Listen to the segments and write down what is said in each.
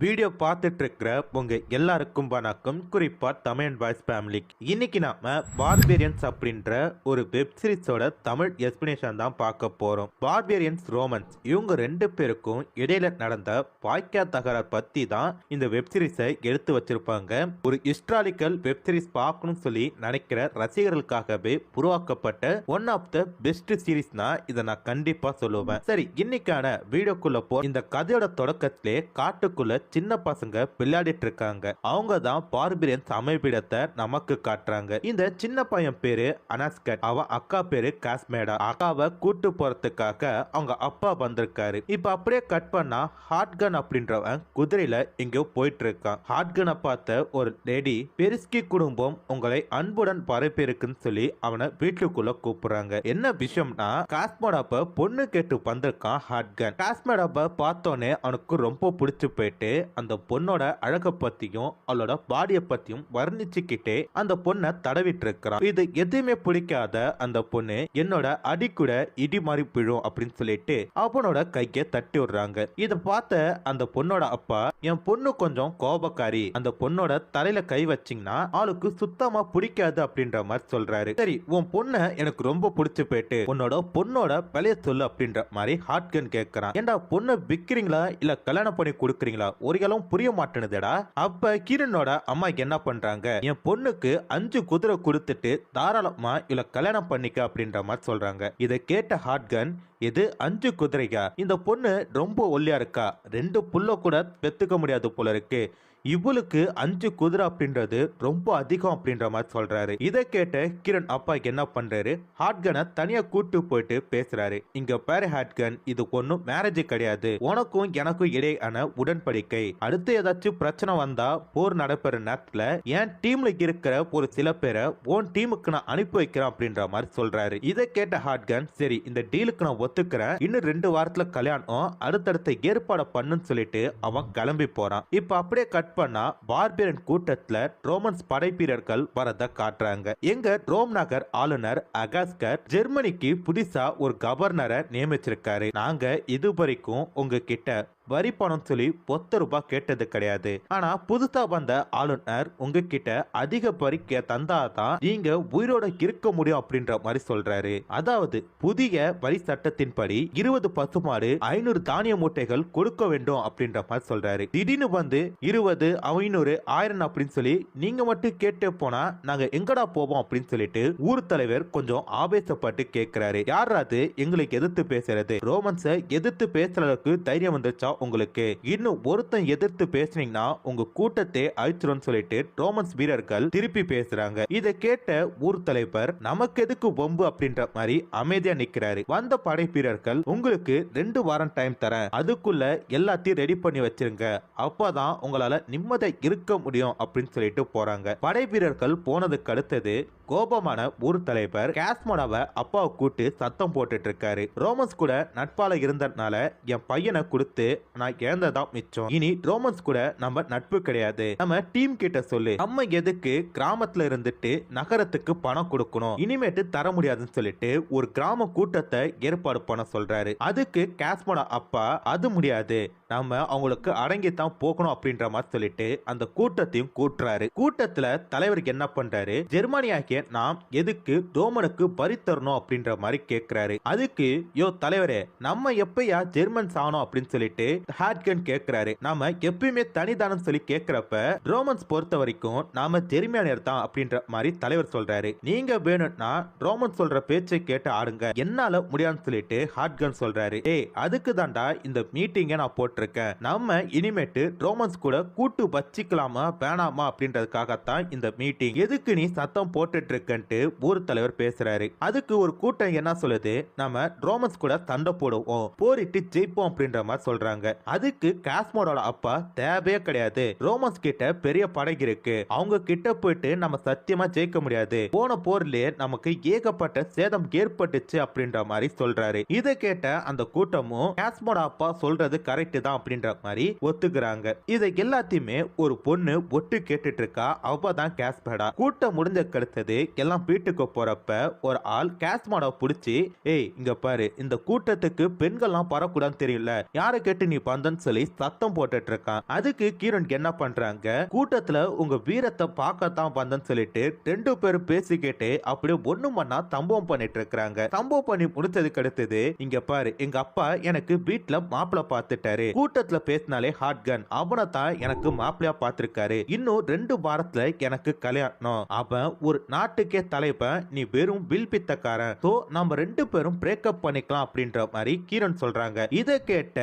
Video பார்த்துட்டு இருக்கிற உங்க எல்லாருக்கும் வணக்கம். குறிப்பா தமிழ் பாய்ஸ் ஃபேமிலி. இன்னைக்கு நாம பார்பேரியன்ஸ் அப்படின்ற ஒரு வெப் சீரிஸோட தமிழ் எக்ஸ்பிளனேஷன் தான் பார்க்க போறோம். பார்பேரியன்ஸ் ரோமன்ஸ் இவங்க ரெண்டு பேருக்கும் இடையில நடந்த வாய்க்கா தகராறு பத்தி தான் இந்த வெப் சீரிஸை எடுத்து வச்சிருப்பாங்க. ஒரு ஹிஸ்டாரிக்கல் வெப் சீரிஸ் பார்க்கணும்னு சொல்லி நினைக்கிற ரசிகர்களுக்காகவே உருவாக்கப்பட்ட ஒன் ஆஃப் த பெஸ்ட் சீரிஸ்னா இதை நான் கண்டிப்பா சொல்லுவேன். சரி, இன்னைக்கான வீடியோக்குள்ள போ. இந்த கதையோட தொடக்கத்திலே காட்டுக்குள்ள சின்ன பசங்க விளையாடிட்டு இருக்காங்க. அவங்க தான் பார்பிரியன்ஸ் அமைப்பிடத்தை நமக்கு காட்டுறாங்க. இந்த சின்ன பையன் பேரு அனாஸ்கட், அவன் அக்கா பேரு காஸ்மேடா. அக்காவை கூட்டு போறதுக்காக அவங்க அப்பா வந்திருக்காரு. இப்ப அப்படியே கட் பண்ணா ஹாட்கன் அப்படின்றவன் குதிரையில எங்கேயோ போயிட்டு இருக்கான். ஹாட்கனை பார்த்த ஒரு லேடி, பெரிஸ்கி குடும்பம் உங்களை அன்புடன் வரப்பேருக்குன்னு சொல்லி அவனை வீட்டுக்குள்ள கூப்பிடுறாங்க. என்ன விஷயம்னா, காஸ்மேடாப்ப பொண்ணு கேட்டு வந்திருக்கான் ஹாட்கன். காஸ்மேடாப்ப பார்த்தோன்னே அவனுக்கு ரொம்ப பிடிச்சு போயிட்டு அந்த பொண்ணோட அழக பத்தியும் அவளோட பாடிய பத்தியும் வர்ணிச்சுக்கிட்டே அந்த பொண்ணை தடவிட்டு இருக்கிறான். இது எதுவுமே பிடிக்காத அந்த பொண்ணு, என்னோட அடி கூட இடி மாதிரி விழும் அப்படின்னு சொல்லிட்டு அவனோட கையை தட்டி விடுறாங்க. இத பார்த்த அந்த பொண்ணோட அப்பா, என் பொண்ணு கொஞ்சம் கோபக்காரி, அந்த பொண்ணோட தலையில கை வச்சிங்கன்னா அவளுக்கு சுத்தமா பிடிக்காது அப்படின்ற மாதிரி சொல்றாரு. சரி, உன் பொண்ணை எனக்கு ரொம்ப பிடிச்சு போயிட்டு உன்னோட பொண்ணோட விலைய சொல்லு அப்படின்ற மாதிரி ஹாட்கன் கேட்கிறான். ஏண்டா பொண்ணை விக்கிறீங்களா இல்ல கல்யாணம் பண்ணி கொடுக்குறீங்களா? ஒரு காலம் புரிய மாட்டேனுதடா. அப்ப கிரனோட அம்மா என்ன பண்றாங்க, என் பொண்ணுக்கு 5 குதிரை கொடுத்துட்டு தாராளமா இல்ல கல்யாணம் பண்ணிக்க அப்படின்ற மாதிரி சொல்றாங்க. இதை கேட்ட ஹாட்கன், இது 5 குதிரையா? இந்த பொண்ணு ரொம்ப ஒல்லியா இருக்கா, 2 புள்ள கூட பெத்துக்க முடியாது போல இருக்கு, இவளுக்கு 5 குதிரை அப்படின்றது ரொம்ப அதிகம் அப்படின்ற மாதிரி சொல்றாரு. இதை கேட்ட கிரண் அப்பா என்ன பண்றாரு, ஹாட்கனை தனியா கூட்டு போயிட்டு பேசுறாரு. இங்க பாரு ஹாட்கன், இது ஒன்னும் மேரேஜ் கிடையாது, உனக்கும் எனக்கும் இடையான உடன்படிக்கை. அடுத்து ஏதாச்சும் பிரச்சனை வந்தா போர் நடைபெற நேரத்துல என் டீம்ல இருக்கிற ஒரு சில பேரை உன் டீமுக்கு நான் அனுப்பி வைக்கிறேன் அப்படின்ற மாதிரி சொல்றாரு. இதை கேட்ட ஹாட்கன், சரி இந்த டீலுக்கு நான் ஒத்துக்கிறேன், இன்னும் 2 வாரத்துல கல்யாணம், அடுத்தடுத்த ஏற்பாடு பண்ணுன்னு சொல்லிட்டு அவன் கிளம்பி போறான். இப்ப அப்படியே கட் பண்ணா பார்பியன் கூட்டத்துல ரோமன்ஸ் படைப்பீரர்கள் வரத காட்டுறாங்க. எங்க ரோம் நகர் ஆளுநர் அகாஸ்கர் ஜெர்மனிக்கு புதுசா ஒரு கவர்னரை நியமிச்சிருக்காரு. நாங்க இதுவரைக்கும் உங்ககிட்ட வரி பணம் சொல்லி ₹10 கேட்டது கிடையாது. ஆனா புதுசா வந்த ஆளுநர் உங்ககிட்ட அதிக வரி தந்தாதான் நீங்க உயிரோட இருக்க முடியும் அப்படின்ற மாதிரி சொல்றாரு. அதாவது புதிய வரி சட்டத்தின்படி 20 பசுமாடு 500 தானிய மூட்டைகள் கொடுக்க வேண்டும் அப்படின்ற மாதிரி சொல்றாரு. திடீர்னு வந்து 20, 500, 1000 அப்படின்னு சொல்லி நீங்க மட்டும் கேட்டே போனா நாங்க எங்கடா போவோம் அப்படின்னு சொல்லிட்டு ஊர் தலைவர் கொஞ்சம் ஆவேசப்பட்டு கேட்கிறாரு. யாராவது எங்களுக்கு எதிர்த்து பேசுறது? ரோமன்ஸை எதிர்த்து பேசுறதுக்கு தைரியம் வந்துச்சா உங்களுக்கு? இன்னும் ஒருத்தன் எதிர்த்து பேசுனீங்கன்னா உங்க கூட்டத்தை அழிச்சிரும் சொல்லிட்டு ரோமன்ஸ் வீரர்கள் திருப்பி பேசுறாங்க. இதை கேட்ட ஊர் தலைவர், நமக்கு எதுக்கு வம்பு அப்படின்ற மாதிரி அமைதியா நிக்கிறாரு. வந்த படை வீரர்கள், உங்களுக்கு 2 வாரம் டைம் தரேன், அதுக்குள்ள எல்லாத்தையும் ரெடி பண்ணி வச்சிருங்க, அப்பதான் உங்களால நிம்மதியா இருக்க முடியும் அப்படின்னு சொல்லிட்டு போறாங்க. படை வீரர்கள் போனதுக்கு அடுத்தது கோபமான ஊர் தலைவர் காஸ்மோடாவை அப்பாவை கூட்டு சத்தம் போட்டுட்டு இருக்காரு. ரோமன்ஸ் கூட நட்பால இருந்ததுனால என் பையனை கொடுத்து நான் இழந்ததான் மிச்சம், இனி ரோமன்ஸ் கூட நம்ம நட்பு கிடையாது, நம்ம டீம் கிட்ட சொல்லு, நம்ம எதுக்கு கிராமத்துல இருந்துட்டு நகரத்துக்கு பணம் கொடுக்கணும், இனிமேட்டு தர முடியாதுன்னு சொல்லிட்டு ஒரு கிராம கூட்டத்தை ஏற்பாடு பண்ண சொல்றாரு. அதுக்கு காஸ்மோடா அப்பா, அது முடியாது, நம்ம அவங்களுக்கு அடங்கித்தான் போகணும் அப்படின்ற மாதிரி சொல்லிட்டு அந்த கூட்டத்தையும் கூட்டுறாரு. கூட்டத்துல தலைவர் என்ன பண்றாரு, ஜெர்மனியாகிய நாம் எதுக்கு ரோமனுக்கு வரி தரணும் அப்படின்ற மாதிரி கேட்கிறாரு. அதுக்கு, யோ தலைவரே, நம்ம எப்பயா ஜெர்மன்ஸ் ஆனோம் அப்படின்னு சொல்லிட்டு ஹாட்கன் கேட்கிறாரு. நாம எப்பயுமே தனிதானம் சொல்லி கேட்கிறப்ப ரோமன்ஸ் பொறுத்த வரைக்கும் நாம ஜெர்மனியர் தான் அப்படின்ற மாதிரி தலைவர் சொல்றாரு. நீங்க வேணும்னா ரோமன் சொல்ற பேச்சை கேட்டு ஆடுங்க, என்னால முடியாதுன்னு சொல்லிட்டு ஹாட்கன் சொல்றாரு. ஏய், அதுக்கு தாண்டா இந்த மீட்டிங்கை நான் போட்டிருக்கேன், நம்ம இனிமேட்டு ரோமன்ஸ் கூட கூட்டு வச்சிக்கலாமா வேணாமா அப்படின்றதுக்காகத்தான் இந்த மீட்டிங், எதுக்கு நீ சத்தம் போட்டுட்டு இருக்கன்ட்டு ஊர் தலைவர் பேசுறாரு. அதுக்கு ஒரு கூட்டம் என்ன சொல்லுது, நம்ம ரோமன்ஸ் கூட சண்டை போடுவோம், போரிட்டு ஜெயிப்போம் அப்படின்ற மாதிரி சொல்றாங்க. அதுக்கு காஸ்மோடோட அப்பா, தேவையே கிடையாது, ரோமன்ஸ் கிட்ட பெரிய படை இருக்கு, அவங்க கிட்ட போயிட்டு நம்ம சத்தியமா ஜெயிக்க முடியாது, போன போர்லயே நமக்கு ஏகப்பட்ட சேதம் ஏற்பட்டுச்சு அப்படின்ற மாதிரி சொல்றாரு. இதை கேட்ட அந்த கூட்டமும் காஸ்மோட அப்பா சொல்றது கரெக்ட் தான் அப்படின்ற மாதிரி ஒத்துக்கிறாங்க. இதை எல்லாத்தையுமே ஒரு பொண்ணு ஒட்டு கேட்டுட்டு இருக்கா, அவதான் காஸ்மேடா. கூட்டம் முடிஞ்ச கடுத்தது எல்லாம் வீட்டுக்கு போறப்ப ஒரு ஆள் காஸ்மோட புடிச்சு, ஏய் இங்க பாரு, இந்த கூட்டத்துக்கு பெண்கள்லாம் பரக்கூடாதுன்னு தெரியல, யாரை கேட்டு நீ பந்தன்னு சொல்லி சத்தம் போட்டுட்டு இருக்கான். அதுக்கு கீரன் என்ன பண்றாங்க, கூட்டத்துல உங்க வீரத்தை பார்க்கத்தான் பந்தன்னு சொல்லிட்டு 2 பேரும் பேசிக்கிட்டு அப்படியே ஒண்ணு மண்ணா சம்பவம் பண்ணிட்டு இருக்காங்க. சம்பவம் பண்ணி முடிச்சதுக்கு அடுத்தது, இங்க பாரு எங்க அப்பா எனக்கு வீட்டுல மாப்பிள்ள பார்த்துட்டாரு, கூட்டத்துல பேசினாலே ஹாட் கன் அவனை தான் எனக்கு மாப்பிள்ளையா பார்த்திருக்காரு, இன்னும் 2 வாரத்துல எனக்கு கல்யாணம், அவன் ஒரு நாட்டுக்கே தலைவன், நீ வெறும் வில் பித்தக்காரன், சோ நம்ம 2 பேரும் பிரேக்கப் பண்ணிக்கலாம் அப்படின்ற மாதிரி கீரன் சொல்றாங்க. இதை கேட்ட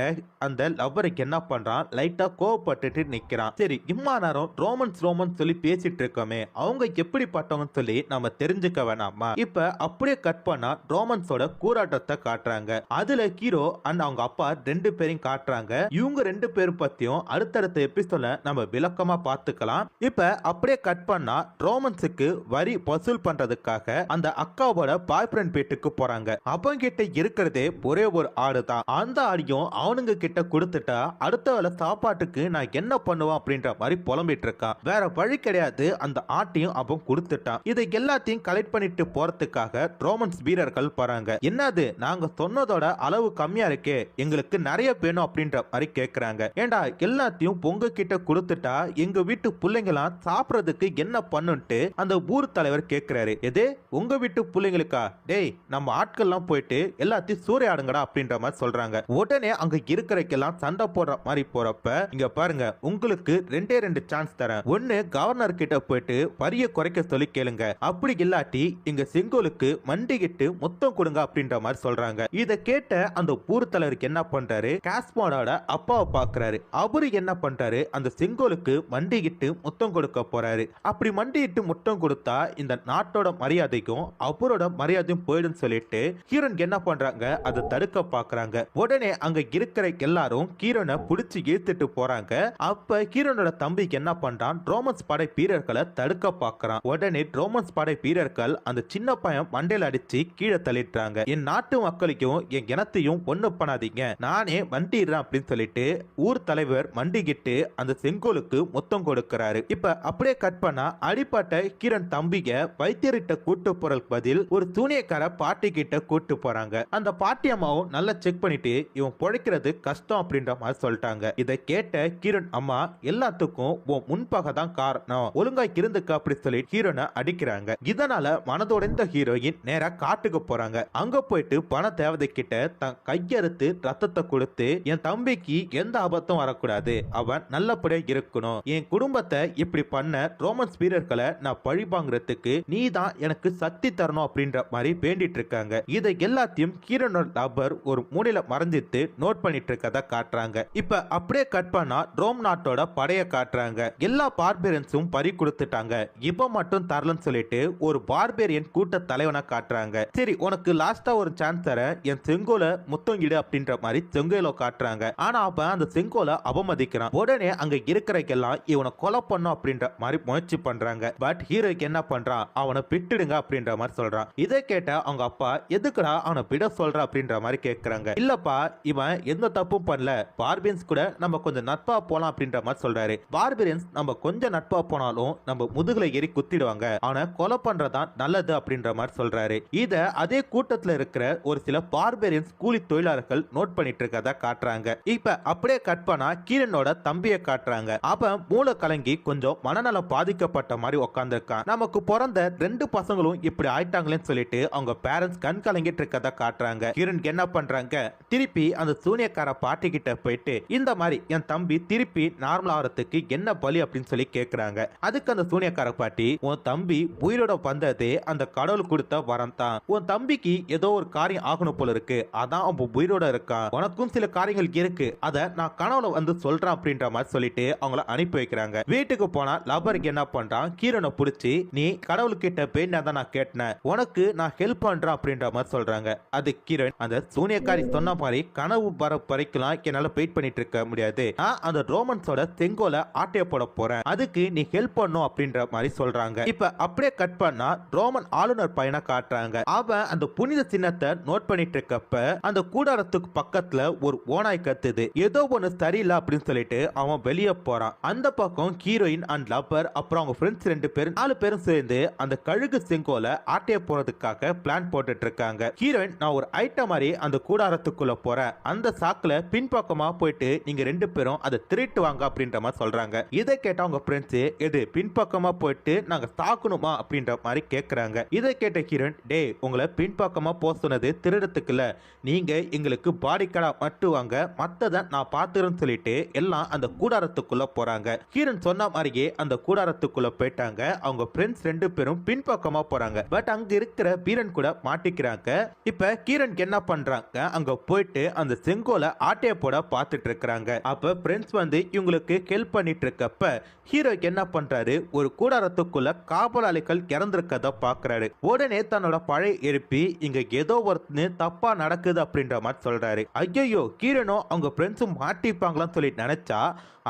அந்த லவ்வருக்கு என்ன பண்றான், லைட்டா கோவப்பட்டுட்டு நிக்கிறான். சரி இம்மா நேரம் ரோமன்ஸ் சொல்லி பேசிட்டு இருக்கோமே, அவங்க எப்படிப்பட்டவங்க சொல்லி நம்ம தெரிஞ்சுக்க வேணாமா? இப்ப அப்படியே கட் பண்ணா ரோமன்ஸோட கூராட்டத்தை காட்டுறாங்க. அதுல ஹீரோ அண்ட் அவங்க அப்பா 2 பேரையும் காட்டுறாங்க. இவங்க 2 பேரும் பத்தியும் அடுத்தடுத்த எபிசோட்ல நம்ம விளக்கமா பார்த்துக்கலாம். இப்ப அப்படியே கட் பண்ணா ரோமன்ஸுக்கு வரி வசூல் பண்றதுக்காக அந்த அக்காவோட பாய் ஃப்ரெண்ட் வீட்டுக்கு போறாங்க. அவங்க கிட்ட இருக்கிறதே ஒரே ஒரு ஆடு தான். அந்த ஆடியும் அவனுங்க கிட்ட கொடுத்துட்டா அடுத்த வேளை சாப்பாட்டுக்கு நான் என்ன பண்ணுவேன் அப்படின்ற மாதிரி புலம்பிட்டு இருக்கான். வேற வழி கிடையாது, அந்த ஆட்டையும் அவன் கொடுத்துட்டான். இதை எல்லாத்தையும் கலெக்ட் பண்ணிட்டு போறதுக்காக ரோமன்ஸ் வீரர்கள் போறாங்க. என்னது நாங்க சொன்னதோட அளவு கம்மியா இருக்கே, எங்களுக்கு நிறைய வேணும் அப்படின்ற மாதிரி கேக்குறாங்க. ஏண்டா எல்லாத்தையும் பொங்க கிட்ட கொடுத்துட்டா எங்க வீட்டு பிள்ளைங்களாம் சாப்பிடறதுக்கு என்ன பண்ணுட்டு அந்த ஊர் தலைவர் கேக்குறாரு. எது உங்க வீட்டு பிள்ளைங்களுக்கா? டேய் நம்ம ஆட்கள்லாம் போயிட்டு எல்லாத்தையும் சூறையாடுங்கடா அப்படின்ற மாதிரி சொல்றாங்க. உடனே அங்க இருக்கிறக்கெல்லாம் சண்டை போடுற மாதிரி போறப்ப, இங்க பாருங்க உங்களுக்கு 2 சான்ஸ் தரேன். ஒன்னு கவர்னர் கிட்ட போயிட்டு வரிய குறைக்க சொல்லி கேளுங்க, அப்படி இல்லாட்டி எங்க செங்கோலுக்கு மண்டிகிட்டு மொத்தம் கொடுங்க அப்படின்ற மாதிரி சொல்றாங்க. இத கேட்ட அந்த ஊர் தலைவருக்கு என்ன பண்றாரு, காஸ்மோடோட அப்பாவை பாக்குறாரு. அவரு என்ன பண்றாரு, அந்த செங்கோலுக்கு மண்டிகிட்டு முத்தம் கொடுக்க போறாரு. அப்படி மண்டிட்டு முத்தம் கொடுத்தா இந்த நாட்டோட மரியாதைக்கும் அவரோட மரியாதையும் போயிடும் சொல்லிட்டு ஹீரோன் என்ன பண்றாங்க, அதை தடுக்க பாக்குறாங்க. உடனே அங்க இருக்கிற எல்லாரும் ஹீரோனை புடிச்சு இழுத்துட்டு போறாங்க. அப்ப ஹீரோனோட தம்பிக்கு என்ன பண்றான், ரோமன்ஸ் படை வீரர்களை தடுக்க பாக்குறான். உடனே ரோமன்ஸ் படை வீரர்கள் அந்த சின்ன பையன் மண்டையில அடிச்சு கீழே தள்ளிட்டாங்க. என் நாட்டு மக்களுக்கும் என் இனத்தையும் ஒண்ணு பண்ணாதீங்க, நானே மண்டிடுறேன் அப்படின்னு சொல்லிட்டு ஊர் தலைவர் மண்டிக்கிட்டு அந்த செங்கோலுக்கு முத்தம் கொடுக்கிறாரு. இப்ப அப்படியே கட் பண்ணா அடிப்பட்ட கிரண் தம்பிக வைத்தியர்கிட்ட கூட்டு போறதுக்கு பதில் ஒரு சூனியக்கார பாட்டி கிட்ட கூட்டு போறாங்க. அந்த பாட்டி அம்மாவும் நல்லா செக் பண்ணிட்டு இவன் பொழைக்கிறது கஷ்டம் அப்படின்ற மாதிரி சொல்லிட்டாங்க. இதை கேட்ட கிரண் அம்மா எல்லாத்துக்கும் உன் முன்பக தான் காரணம், ஒழுங்கா இருந்துக்க அப்படி சொல்லி ஹீரோனை அடிக்கிறாங்க. இதனால மனதோடைந்த ஹீரோயின் நேரா காட்டுக்கு போறாங்க. அங்க போயிட்டு பண தேவதை கிட்ட தன் கையறுத்து ரத்தத்தை கொடுத்து என் தம்பிக்கு எந்த ஆபத்தும் வரக்கூடாது, அவன் நல்லபடியா இருக்கணும், என் குடும்பத்தை இப்படி பண்ண ரோமன்ஸ் வீரர்களை நான் பழி வாங்குறதுக்கு நீ தான் எனக்கு சக்தி தரணும் அப்படின்ற மாதிரி வேண்டிட்டு இருக்காங்க. இதை எல்லாத்தையும் ஹீரோனோட லவர் ஒரு மூலையில மறைஞ்சிட்டு நோட் பண்ணிட்டு இருக்கதா காட்டுறாங்க. இப்ப அப்படியே கட் பண்ணா ரோம் நாட்டோட படைய காட்டுறாங்க. எல்லா பார்பேரியன்ஸும் பறி கொடுத்துட்டாங்க, இப்ப மட்டும் தரலன்னு சொல்லிட்டு ஒரு பார்பேரியன் கூட்ட தலைவனை காட்டுறாங்க. சரி உனக்கு லாஸ்டா ஒரு சான்ஸ் தர, என் செங்கோல முத்தம் இடு அப்படின்ற மாதிரி செங்கோல காட்டுறாங்க. ஆனா அப்ப அந்த செங்கோல அவமதிக்கிறான். உடனே அங்க இருக்கிறக்கெல்லாம் இவனை கொலை பண்ணும் அப்படின்ற மாதிரி முயற்சி பண்றாங்க. பட் ஹீரோக்கு என்ன பண்றான், அவனை பிட்டுடுங்க அப்படின்ற மாதிரி சொல்றான். இதை கேட்ட அவங்க அப்பா எதுக்குடா அவனை பிட சொல்ற அப்படின்ற மாதிரி கேட்கறாங்க. இல்லப்பா இவன் எந்த தப்பும் பண்ணல, பார்பியன்ஸ் கூட நம்ம கொஞ்சம் நட்பா போலாம் அப்படின்ற மாதிரி சொல்றாரு. பார்பியன்ஸ் நம்ம கொஞ்சம் நட்பா போனாலும் நம்ம முதுகுல ஏறி குத்திடுவாங்க, அவனை கொலை பண்றதான் நல்லது அப்படின்ற மாதிரி சொல்றாரு. இத அதே கூட்டத்துல இருக்கிற ஒரு சில பார்பேரியன்ஸ் கூலி தொழிலாளர்கள் நோட் பண்ணிட்டு இருக்கதா காட்டுறாங்க. இப்ப அப்படியே கட் பண்ணா கீரனோட தம்பியை காட்டுறாங்க. அவன் மூளை கலங்கி கொஞ்சம் மனநலம் பாதிக்கப்பட்ட மாதிரி உட்கார்ந்துருக்கான். நமக்கு பிறந்த 2 பசங்களும் இப்படி ஆயிட்டாங்களேன்னு சொல்லிட்டு அவங்க பேரண்ட்ஸ் கண் கலங்கிட்டு இருக்கதா காட்டுறாங்க. கிரணுக்கு என்ன பண்றாங்க, திருப்பி அந்த சூனியக்கார பாட்டி கிட்ட போயிட்டு இந்த மாதிரி என் தம்பி திருப்பி நார்மல் ஆகிறதுக்கு என்ன பலி அப்படின்னு சொல்லி கேட்கறாங்க. அதுக்கு அந்த சூனியக்கார பாட்டி, உன் தம்பி உயிரோட வந்ததே அந்த கடவுள் கொடுத்த வரம் தான், உன் தம்பிக்கு ஏதோ ஒரு காரியம் ஆகணும் போல இருக்கு, அதான் அவன் உயிரோட இருக்கான், உனக்கும் சில காரியங்கள் இருக்கு, அத நான் கனவுல வந்து சொல்றேன் அப்படின்ற மாதிரி சொல்லிட்டு அவங்கள அனுப்பி வைக்கிறாங்க. வீட்டுக்கு போனா லபருக்கு என்ன பண்றான், கீரனை புடிச்சு நீ கடவுள்கிட்ட பேண்டாதான் நான் கேட்டேன், உனக்கு நான் ஹெல்ப் பண்றேன் அப்படின்ற மாதிரி சொல்றாங்க. அது கிரண் அந்த சூனியக்காரி சொன்ன மாதிரி கனவு வர வரைக்கும் என்னால வெயிட் பண்ணிட்டு இருக்க முடியாது, நான் அந்த ரோமன்ஸோட செங்கோல ஆட்டைய போட போறேன், அதுக்கு நீ ஹெல்ப் பண்ணும் அப்படின்ற மாதிரி சொல்றாங்க. இப்ப அப்படியே கட் பண்ணா ரோமன் ஆளுநர் பையனை காட்டுறாங்க. அவன் அந்த புனித சின்னத்தை நோட் பண்ணிட்டு இருக்கப்ப அந்த கூடாரத்துக்கு பக்கத்துல ஒரு ஓனாய் கத்துது, ஏதோ ஒன்னு சரியில்லை அப்படின்னு சொல்லிட்டு அவன் வெளியே போறான். அந்த பக்கம் ஹீரோயின் அண்ட் லவர் அப்புறம் அவங்க ஃப்ரெண்ட்ஸ் 2 பேரும் 4 பேரும் சேர்ந்து அந்த கழுகு செங்கோல ஆட்டைய போறதுக்காக பிளான் போட்டுட்டு இருக்காங்க. ஹீரோயின் நான் ஒரு ஐட்டம் மாதிரி அந்த கூடாரத்துக்குள்ள போறேன், அந்த சாக்குல பின்பக்கமா போயிட்டு நீங்க 2 பேரும் அதை திருட்டு வாங்க அப்படின்ற மாதிரி சொல்றாங்க. இதை கேட்ட அவங்க ஃப்ரெண்ட்ஸ் எது பின்பக்கமா போயிட்டு நாங்க தாக்கணுமா அப்படின்ற மாதிரி கேட்கறாங்க. இதை கேட்ட கிரண், டே உங்களை பின்பக்கமா போக சொன்னது திருடத்துக்குல, நீங்க எங்களுக்கு பாடி கார்டா மட்டும் வாங்க, மத்தத நான் பாத்துறேன்னு சொல்லிட்டு எல்லாம் அந்த கூடாரத்துக்குள்ள போறாங்க. கிரண் சொன்ன மாதிரியே அந்த கூடாரத்துக்குள்ள போயிட்டாங்க. அவங்க ஃப்ரெண்ட்ஸ் 2 பேரும் பின்பக்கமா போறாங்க. பட் அங்க இருக்கிற வீரன் கூட மாட்டிக்கிறாங்க. இப்ப கிரண் என்ன பண்றாங்க, அங்க போயிட்டு அந்த செங்கோலை ஆட்டைய போட பார்த்துட்டு இருக்காங்க. அப்ப ஃப்ரெண்ட்ஸ் வந்து இவங்களுக்கு ஹெல்ப் பண்ணிட்டு இருக்கப்ப ஹீரோ என்ன பண்றாரு, ஒரு கூடாரத்துக்குள்ள காவலாளிகள் இறந்திருக்கத பாக்குறாரு. உடனே தன்னோட பழைய எழுப்பி இங்க ஏதோ ஒரு தப்பா நடக்குது அப்படின்ற மாதிரி சொல்றாரு. ஐயோ கிரணும் அவங்க ஃப்ரெண்ட்ஸும் மாட்டிப்பாங்களான்னு சொல்லி நினைச்சா